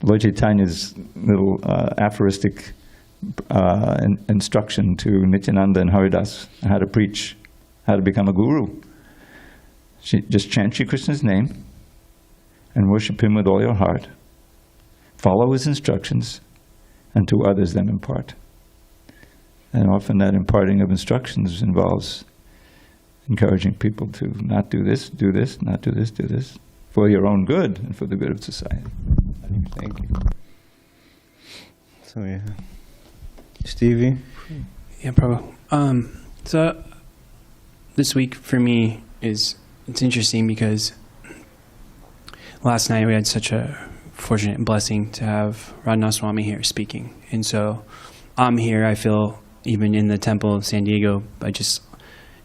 Lord Chaitanya's little aphoristic instruction to Nityananda and Haridas how to preach, how to become a guru. Just chant Shri Krishna's name and worship him with all your heart. Follow his instructions, and to others then impart. And often that imparting of instructions involves encouraging people to not do this, not do this, do this, for your own good and for the good of society. Thank you. So yeah. Stevie? Yeah, Prabhu. So this week for me it's interesting because last night we had such a fortunate blessing to have Radhanath Swami here speaking. And so I'm here, I feel, even in the temple of San Diego, by just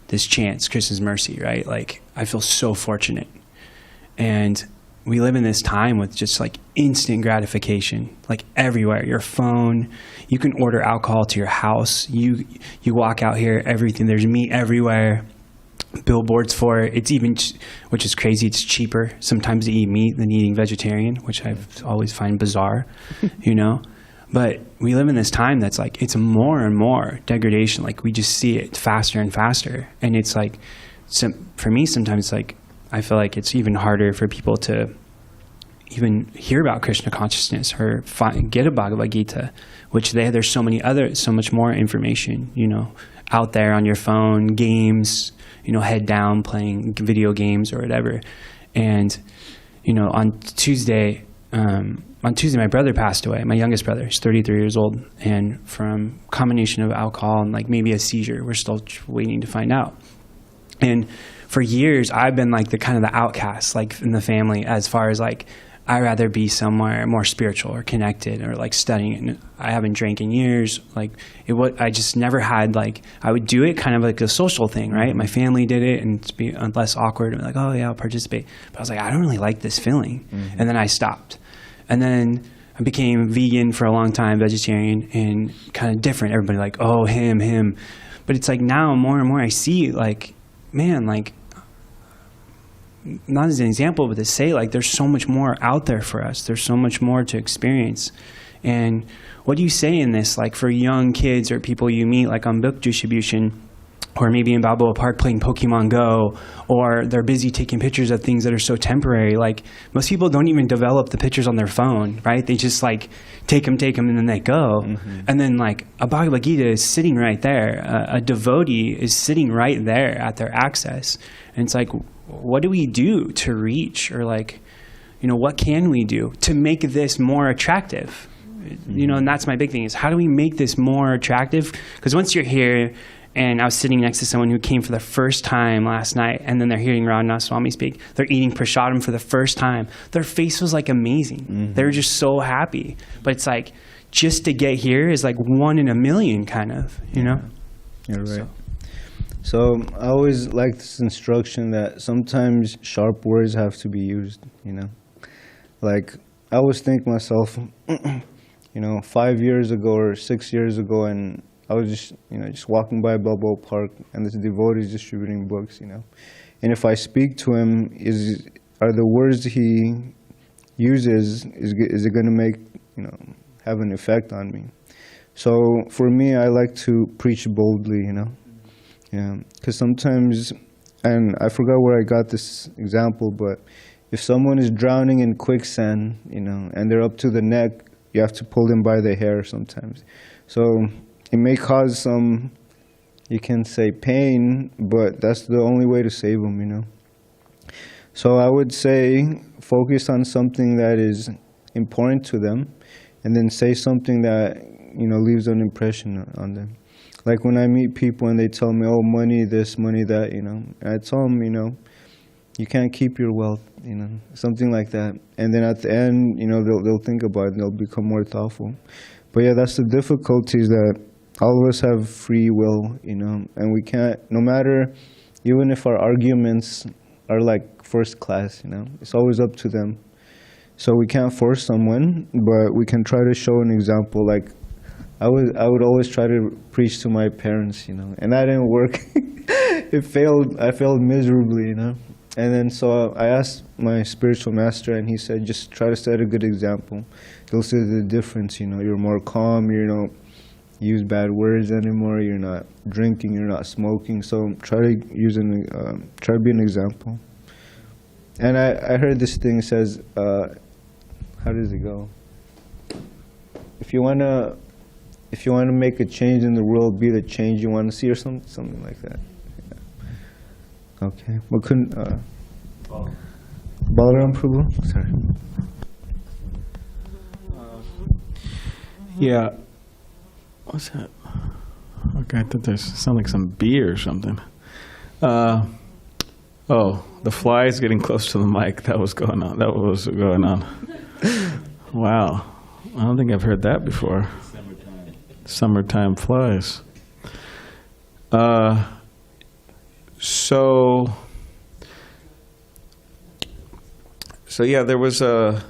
this chance, Krishna's mercy, right? Like, I feel so fortunate. And we live in this time with just like instant gratification, like everywhere. Your phone, you can order alcohol to your house. You walk out here, everything, there's meat everywhere. Billboards for it. It's even, which is crazy, it's cheaper sometimes to eat meat than eating vegetarian, which I've always find bizarre, But we live in this time that's like, it's more and more degradation. Like, we just see it faster and faster. And it's like, for me, sometimes it's like, I feel like it's even harder for people to even hear about Krishna consciousness or get a Bhagavad Gita, which there's so much more information, out there on your phone, games, head down playing video games or whatever. And, on Tuesday, my brother passed away, my youngest brother. He's 33 years old. And from a combination of alcohol and like maybe a seizure, we're still waiting to find out. And for years, I've been like the outcast, like in the family, as far as like, I'd rather be somewhere more spiritual or connected or like studying. And I haven't drank in years. Like I just never had like, I would do it kind of like a social thing, right? My family did it and to be less awkward and like, oh yeah, I'll participate. But I was like, I don't really like this feeling. Mm-hmm. And then I stopped. And then I became vegan for a long time, vegetarian, and kind of different. Everybody like, oh, him. But it's like now more and more I see like, man, like, not as an example, but to say like there's so much more out there for us. There's so much more to experience. And what do you say in this, like for young kids or people you meet like on book distribution, or maybe in Balboa Park playing Pokemon Go, or they're busy taking pictures of things that are so temporary. Like most people don't even develop the pictures on their phone, right? They just like take them, and then they go. Mm-hmm. And then like a Bhagavad Gita is sitting right there. A devotee is sitting right there at their access. And it's like, what do we do to reach, or like, what can we do to make this more attractive? And that's my big thing is how do we make this more attractive? Because once you're here, and I was sitting next to someone who came for the first time last night, and then they're hearing Radhanath Swami speak. They're eating prasadam for the first time. Their face was like amazing. Mm-hmm. They were just so happy. But it's like, just to get here is like 1 in a million kind of, You're right. So I always like this instruction that sometimes sharp words have to be used, Like, I always think myself, 5 years ago or 6 years ago, and I was just walking by Balboa Park, and this devotee is distributing books, And if I speak to him, are the words he uses, is it going to make, have an effect on me? So for me, I like to preach boldly, Yeah, because sometimes, and I forgot where I got this example, but if someone is drowning in quicksand, and they're up to the neck, you have to pull them by the hair sometimes. So it may cause some you can say pain, but that's the only way to save them, you know. So I would say focus on something that is important to them, and then say something that, you know, leaves an impression on them. Like when I meet people and they tell me, oh, money this, money that, you know, I tell them, you know, you can't keep your wealth, you know, something like that. And then at the end, you know, they'll think about it and they'll become more thoughtful. But yeah, that's the difficulties, that all of us have free will, you know, and we can't, no matter, even if our arguments are like first class, you know, it's always up to them. So we can't force someone, but we can try to show an example. Like I would always try to preach to my parents, you know, and that didn't work. It failed. I failed miserably, you know. And then so I asked my spiritual master, and he said, just try to set a good example. You'll see the difference, you know. You're more calm, you don't use bad words anymore, you're not drinking, you're not smoking. So try to try to be an example. And I heard this thing says, how does it go? If you wanna make a change in the world, be the change you want to see, or something like that. Yeah. Okay. What couldn't Balaram Prabhu? Sorry. Yeah. What's that? Okay, I thought there's sound like some bee or something. Oh, the flies getting close to the mic. That was going on. Wow. I don't think I've heard that before. Summertime flies. So yeah, there was a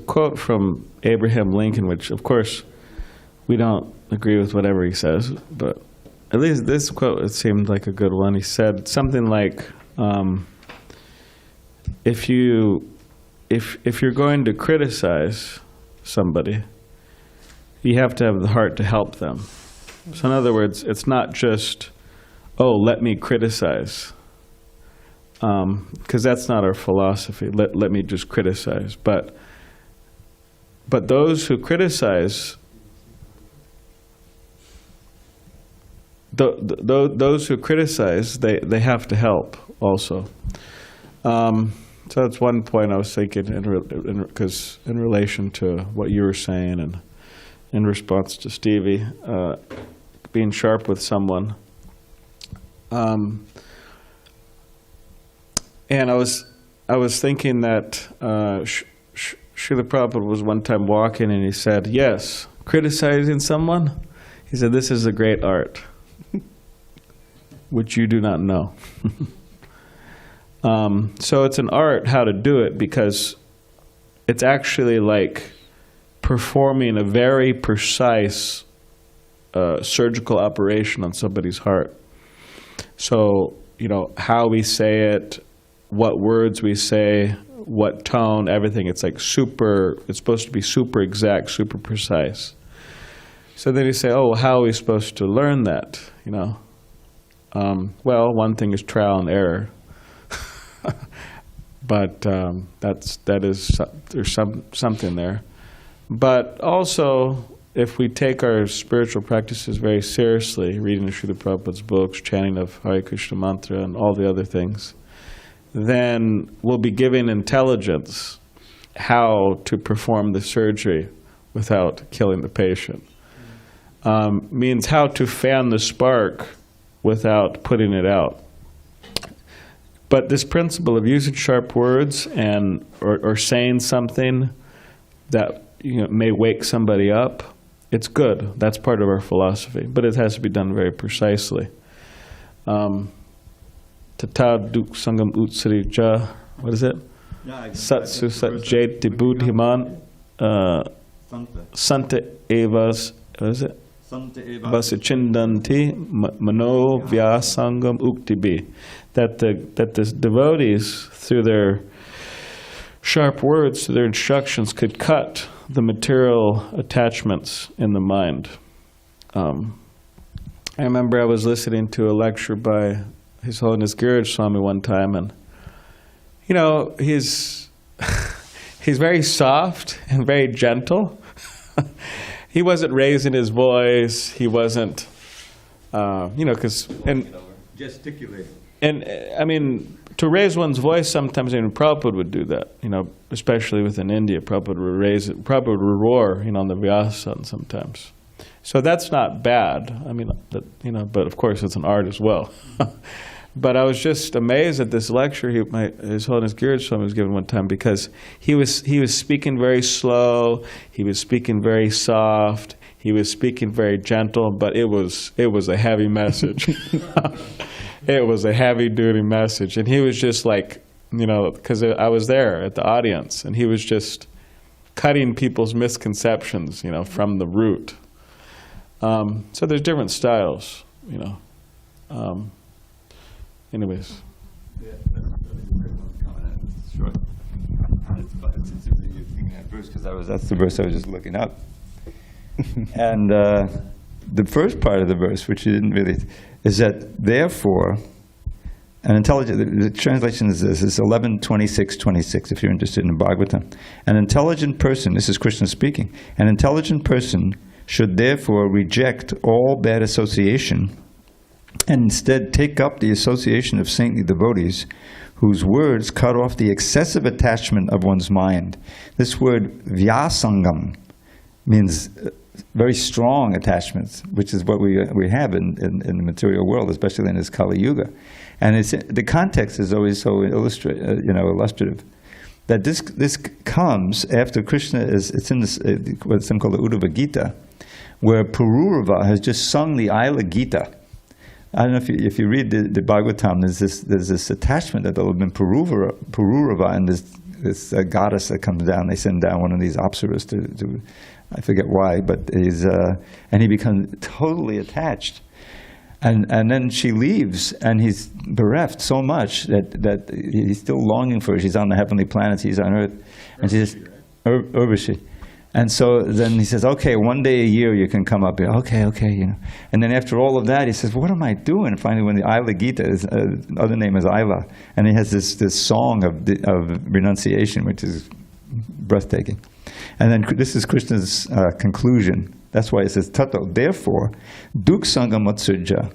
quote from Abraham Lincoln, which of course we don't agree with whatever he says, but at least this quote, it seemed like a good one. He said something like, if you're going to criticize somebody, you have to have the heart to help them. So in other words, it's not just, oh, let me criticize, because that's not our philosophy. Let me just criticize. But those who criticize, those who criticize, they have to help also. So that's one point I was thinking, because in relation to what you were saying, and in response to Stevie, being sharp with someone. And I was thinking that Srila Prabhupada was one time walking, and he said, yes, criticizing someone, he said, this is a great art, which you do not know. So it's an art how to do it, because it's actually like performing a very precise surgical operation on somebody's heart. So, you know, how we say it, what words we say, what tone, everything, it's like it's supposed to be super exact, super precise. So then you say, oh, how are we supposed to learn that, you know? Well, one thing is trial and error. But there's something there. But also, if we take our spiritual practices very seriously, reading Srila Prabhupada's books, chanting of Hare Krishna mantra, and all the other things, then we'll be given intelligence how to perform the surgery without killing the patient. Means how to fan the spark without putting it out. But this principle of using sharp words or saying something that, you know, may wake somebody up, it's good. That's part of our philosophy. But it has to be done very precisely. Tata duk sangam utsari ja, what is it? Satsu satjeti buddhiman santa evas, what is it? Vasichindanti mano vyasangam uktibi. That the devotees, through their sharp words, through their instructions, could cut the material attachments in the mind. I remember I was listening to a lecture by His Holiness Giraj Swami one time, and you know, he's very soft and very gentle. He wasn't raising his voice. He wasn't because Gesticulating. and I mean, to raise one's voice, sometimes even Prabhupada would do that, especially within India. Prabhupada would roar, on the Vyasa sometimes. So that's not bad. I mean, but of course it's an art as well. But I was just amazed at this lecture His Holiness Giriraj Swami was giving one time, because he was speaking very slow, he was speaking very soft, he was speaking very gentle, but it was a heavy message. It was a heavy-duty message, and he was just like, because I was there at the audience, and he was just cutting people's misconceptions, from the root. So there's different styles, anyways. Yeah, that's short. It's interesting you're thinking that verse, because that's the verse I was just looking up. And the first part of the verse, which you didn't really, is that therefore, an intelligent, the translation is this, it's 11:26:26, if you're interested in Bhagavatam. An intelligent person, this is Krishna speaking, an intelligent person should therefore reject all bad association and instead take up the association of saintly devotees whose words cut off the excessive attachment of one's mind. This word vyasangam means very strong attachments, which is what we have in the material world, especially in this Kali Yuga. And the context is always so illustrative. That this comes after Krishna it's in this what's called the Uddhava Gita, where Pururava has just sung the Ila Gita. I don't know if you read the Bhagavatam, there's this attachment that there will have been Pururava and this goddess that comes down. They send down one of these apsaras to I forget why, but and he becomes totally attached. And then she leaves, and he's bereft so much that he's still longing for her. She's on the heavenly planets, he's on Earth. And she says, Urvashi. And so then he says, okay, one day a year you can come up here. Okay, And then after all of that, he says, what am I doing? And finally, when the Ila Gita, his other name is Ila, and he has this song of renunciation, which is breathtaking. And then this is Krishna's conclusion. That's why it says, Tato, therefore, duk sangam matsujja.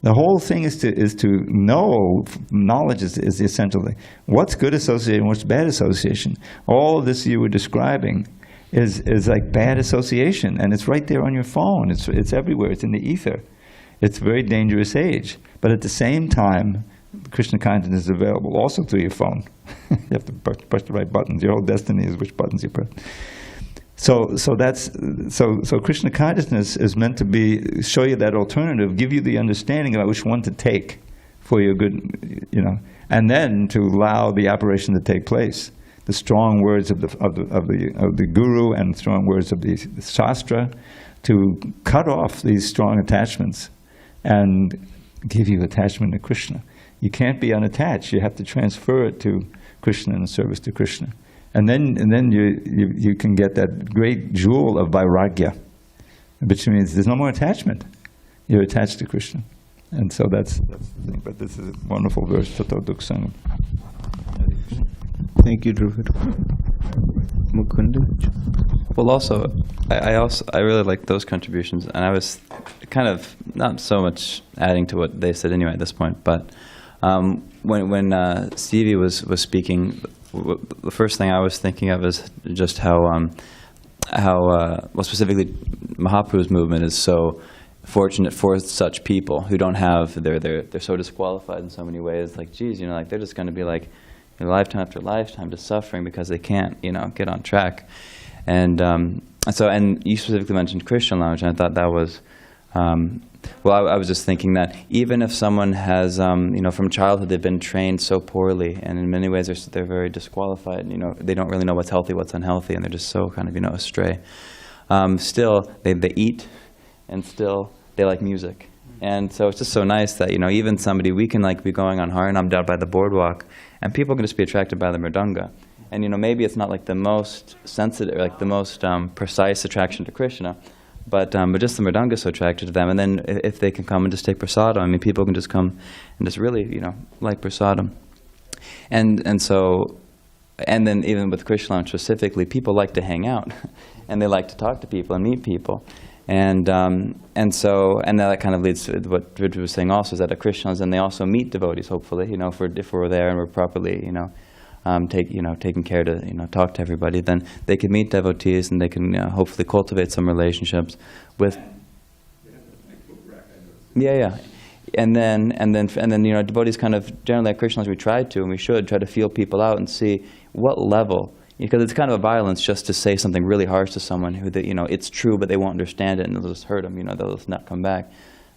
The whole thing is to know, knowledge is the essential thing. What's good association, what's bad association? All of this you were describing is like bad association, and it's right there on your phone. It's everywhere. It's in the ether. It's a very dangerous age. But at the same time, Krishna consciousness is available also through your phone. You have to push the right buttons. Your whole destiny is which buttons you press. So Krishna consciousness is meant to show you that alternative, give you the understanding about which one to take for your good, and then to allow the operation to take place. The strong words of the guru and strong words of the shastra to cut off these strong attachments and give you attachment to Krishna. You can't be unattached. You have to transfer it to Krishna in service to Krishna. And then you can get that great jewel of vairagya, which means there's no more attachment. You're attached to Krishna. And so that's the thing. But this is a wonderful verse, Tato Duk Sangam. Thank you, Dhruvid. Mukunda? Well, also, I really like those contributions, and I was kind of not so much adding to what they said anyway at this point, but when Stevie was speaking, the first thing I was thinking of is just how specifically Mahaprabhu's movement is so fortunate for such people who don't have, they're so disqualified in so many ways. Like, geez, they're just going to be like lifetime after lifetime just suffering because they can't, get on track. And you specifically mentioned Christian language, and I thought that was, I was just thinking that even if someone has, from childhood they've been trained so poorly, and in many ways they're very disqualified, they don't really know what's healthy, what's unhealthy, and they're just so kind of, astray. Still, they eat, and still they like music. And so it's just so nice that, even somebody, we can be going on Harinam down by the boardwalk, and people can just be attracted by the mridanga. And, maybe it's not the most sensitive, the most precise attraction to Krishna, but just the mridanga is so attracted to them. And then if they can come and just take prasadam, people can just come and just really, like prasadam. And then even with Krishna specifically, people like to hang out, and they like to talk to people and meet people. And so that kind of leads to what Vidya was saying also, is that at Krishna's, and they also meet devotees, hopefully, if we're there and we're properly, taking care to, talk to everybody, then they can meet devotees and they can hopefully cultivate some relationships with. Yeah. And then, devotees kind of, generally at Krishna's, we try to, and we should, try to feel people out and see what level, because it's kind of a violence just to say something really harsh to someone who, it's true, but they won't understand it, and it'll just hurt them, they'll just not come back.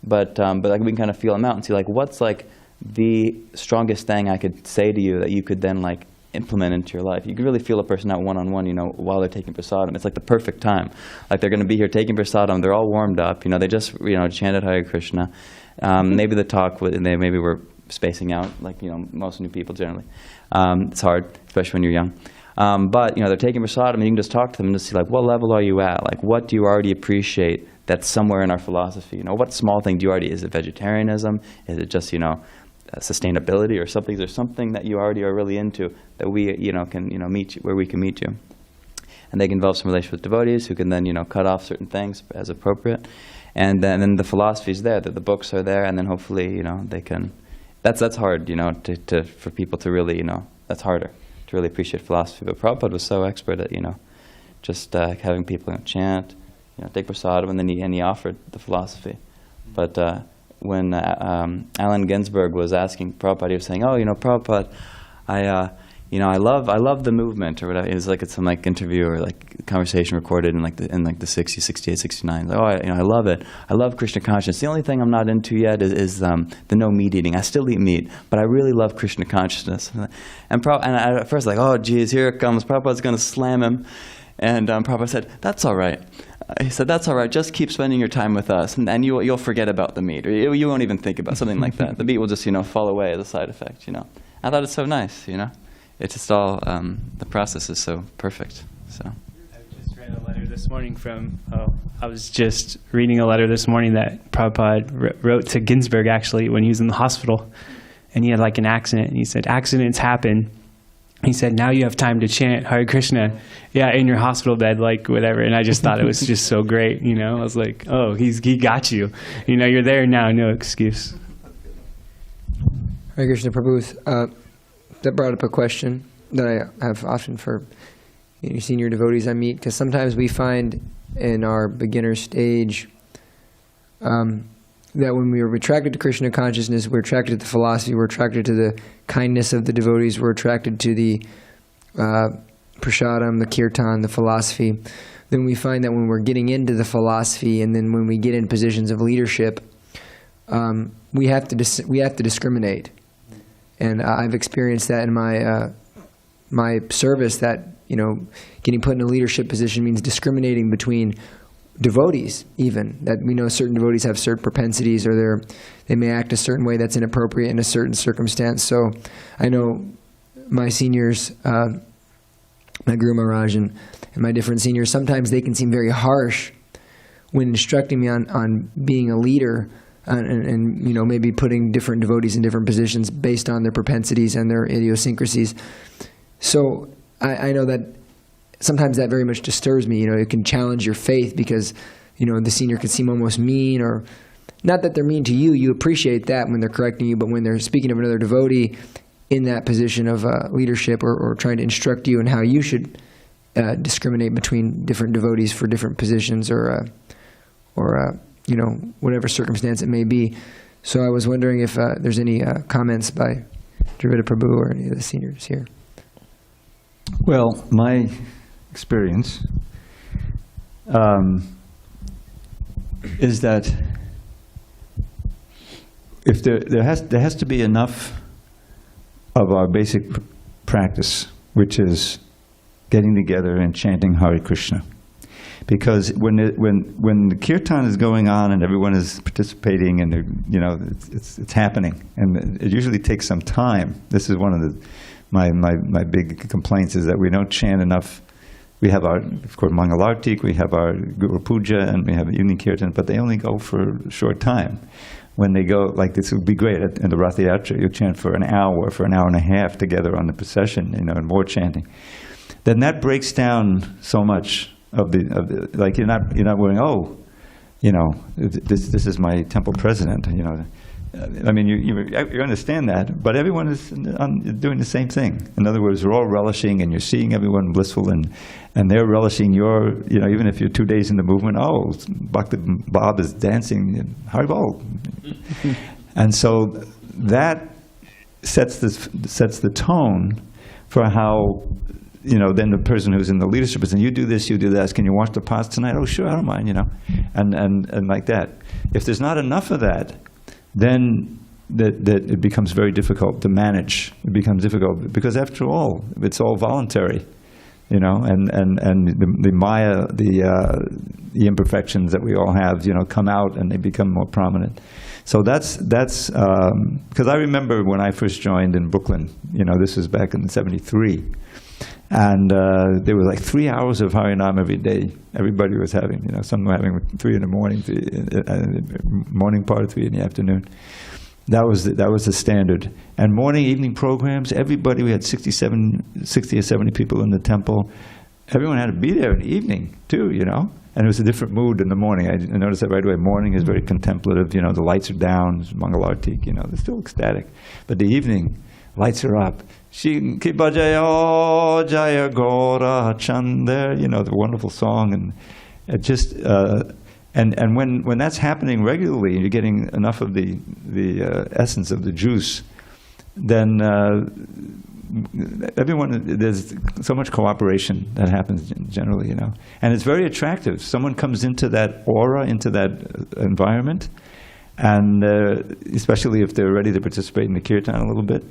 But like, we can kind of feel them out and see, like, what's, like, the strongest thing I could say to you that you could then, like, implement into your life. You can really feel a person out one-on-one, while they're taking prasadam. It's like the perfect time. Like, they're going to be here taking prasadam, they're all warmed up, they just, chanted Hare Krishna. Maybe the talk, maybe we're spacing out, like, most new people generally. It's hard, especially when you're young. But, they're taking prasadam, and you can just talk to them and just see, like, what level are you at? Like, what do you already appreciate that's somewhere in our philosophy? What small thing do you already, is it vegetarianism? Is it just, sustainability or something? Is there something that you already are really into that we, can, meet you, where we can meet you? And they can develop some relationship with devotees who can then, cut off certain things as appropriate. And then the philosophy is there, that the books are there, and then hopefully, they can, that's hard, for people to really, that's harder to really appreciate philosophy. But Prabhupada was so expert at, just having people chant, take prasadam, and then he offered the philosophy. But when Allen Ginsberg was asking Prabhupada, he was saying, Prabhupada, I love the movement, or whatever. It was like it's some like interview or like conversation recorded in the 60s, 68, 69. Like, I love it. I love Krishna consciousness. The only thing I'm not into yet is the no meat eating. I still eat meat, but I really love Krishna consciousness. And I at first like, oh geez, here it comes. Prabhupada's going to slam him, and Prabhupada said, that's all right. He said, that's all right, just keep spending your time with us, and you'll forget about the meat, or you won't even think about something like that. The meat will just, fall away as a side effect, I thought it's so nice, It's just all, the process is so perfect, so. I just read a letter this morning I was just reading a letter this morning that Prabhupada wrote to Ginsberg, actually, when he was in the hospital, and he had like an accident, and he said, accidents happen. He said, now you have time to chant Hare Krishna, in your hospital bed, like whatever. And I just thought it was just so great, I was like, oh, he got you. You're there now, no excuse. Hare Krishna Prabhu, that brought up a question that I have often for senior devotees I meet, because sometimes we find in our beginner stage that when we are attracted to Krishna consciousness, we're attracted to the philosophy, we're attracted to the kindness of the devotees, we're attracted to the prasadam, the kirtan, the philosophy. Then we find that when we're getting into the philosophy, and then when we get in positions of leadership, we have to discriminate. And I've experienced that in my service, that getting put in a leadership position means discriminating between devotees, even, that we know certain devotees have certain propensities, or they may act a certain way that's inappropriate in a certain circumstance. So I know my seniors, my Guru Maharaj and my different seniors, sometimes they can seem very harsh when instructing me on being a leader, and maybe putting different devotees in different positions based on their propensities and their idiosyncrasies. So I know that sometimes that very much disturbs me. It can challenge your faith, because the senior can seem almost mean, or not that they're mean to you. You appreciate that when they're correcting you, but when they're speaking of another devotee in that position of leadership, or trying to instruct you in how you should discriminate between different devotees for different positions, or whatever circumstance it may be. So I was wondering if there's any comments by Dravida Prabhu or any of the seniors here. Well, my experience is that if there has to be enough of our basic practice, which is getting together and chanting Hare Krishna. Because when the kirtan is going on and everyone is participating, and it's happening, and it usually takes some time. This is one of my big complaints, is that we don't chant enough. We have our, of course, Mangalartik, we have our Guru Puja, and we have evening kirtan, but they only go for a short time. When they go, like this would be great in the Rath Yatra, you chant for an hour and a half together on the procession, and more chanting. Then that breaks down so much of the like you're not going, oh, you know, this is my temple president, you know. I mean, you understand that, but everyone is doing the same thing. In other words, we're all relishing, and you're seeing everyone blissful, and they're relishing your, you know, even if you're 2 days in the movement, oh, Bhakti Bob is dancing, Haribol. And so that sets the tone for how, you know, then the person who's in the leadership is saying, you do this, you do that. Can you wash the pots tonight? Oh, sure, I don't mind, you know, and like that. If there's not enough of that, then that it becomes very difficult to manage. It becomes difficult because, after all, it's all voluntary, you know, and the Maya, the imperfections that we all have, you know, come out and they become more prominent. So that's because I remember when I first joined in Brooklyn, you know, this was back in '73, and there was like 3 hours of Harinam every day. Everybody was having, you know, some were having 3 in the morning, morning part, 3 in the afternoon. That was the standard. And morning, evening programs, everybody, we had 60 or 70 people in the temple. Everyone had to be there in the evening too, you know. And it was a different mood in the morning. I noticed that right away. Morning is very contemplative, you know, the lights are down, Mangalartik, you know, they're still ecstatic. But the evening, lights are up. Ki bajayo jaya gora chander, you know, the wonderful song, and it just and when that's happening regularly, and you're getting enough of the essence of the juice, then everyone, there's so much cooperation that happens generally, you know, and it's very attractive. Someone comes into that aura, into that environment, and especially if they're ready to participate in the kirtan a little bit,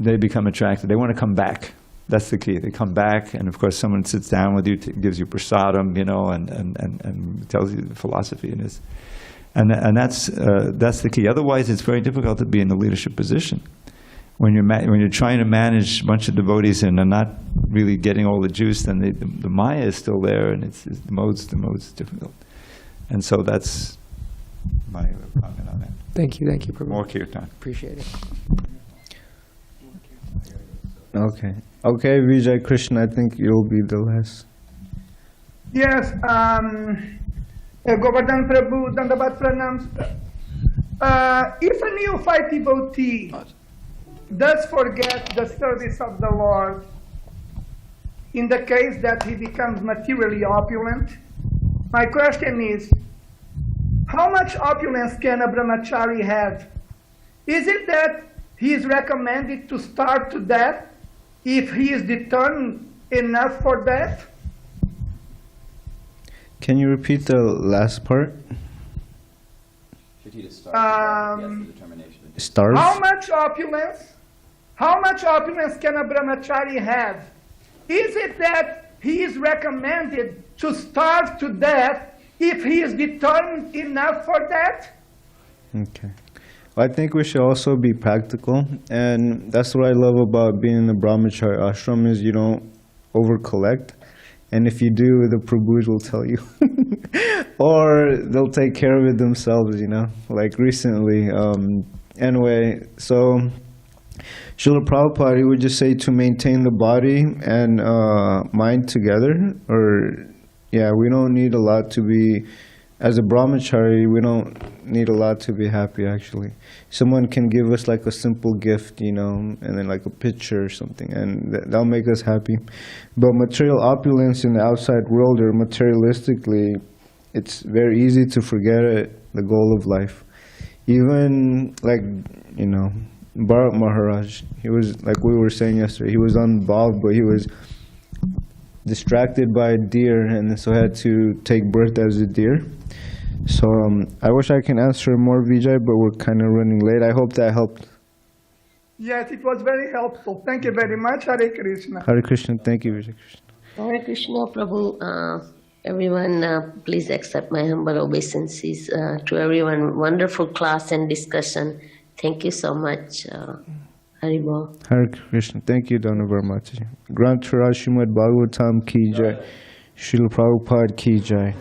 they become attracted. They want to come back. That's the key. They come back, and of course, someone sits down with you, gives you prasadam, you know, and tells you the philosophy in this, and that's the key. Otherwise, it's very difficult to be in the leadership position when you're trying to manage a bunch of devotees and are not really getting all the juice. Then the Maya is still there, and it's the mode's difficult, and so that's my comment on that. Thank you, Prabhu. More kirtan. Appreciate it. Okay, Vijay Krishna, I think you'll be the last. Yes, Govardhan Prabhu, Dandavat Pranams. If a neophyte devotee does forget the service of the Lord, in the case that he becomes materially opulent, my question is, how much opulence can a brahmachari have? Is it that he is recommended to starve to death if he is determined enough for that? Can you repeat the last part? Starve? How much opulence can a brahmachari have? Is it that he is recommended to starve to death if he is determined enough for that? Okay. I think we should also be practical, and that's what I love about being in the brahmachari ashram is you don't over-collect, and if you do, the Prabhus will tell you, or they'll take care of it themselves, you know, like recently. Anyway, so Srila Prabhupada, he would just say to maintain the body and mind together, we don't need a lot to be, as a brahmachari, we don't need a lot to be happy, actually. Someone can give us like a simple gift, you know, and then like a picture or something, and that'll make us happy. But material opulence in the outside world, or materialistically, it's very easy to forget it, the goal of life. Even like, you know, Bharat Maharaj, he was, like we were saying yesterday, he was involved, but he was distracted by a deer, and so had to take birth as a deer. So I wish I can answer more, Vijay, but we're kind of running late. I hope that helped. Yes, it was very helpful. Thank you very much. Hare Krishna. Hare Krishna. Thank you, Vijay Krishna. Hare Krishna, Prabhu. Everyone, please accept my humble obeisances to everyone. Wonderful class and discussion. Thank you so much. Haribol. Hare Krishna. Thank you, Dona Mataji. Granth Srimad Bhagavatam ki jai. Srila Prabhupada ki jai.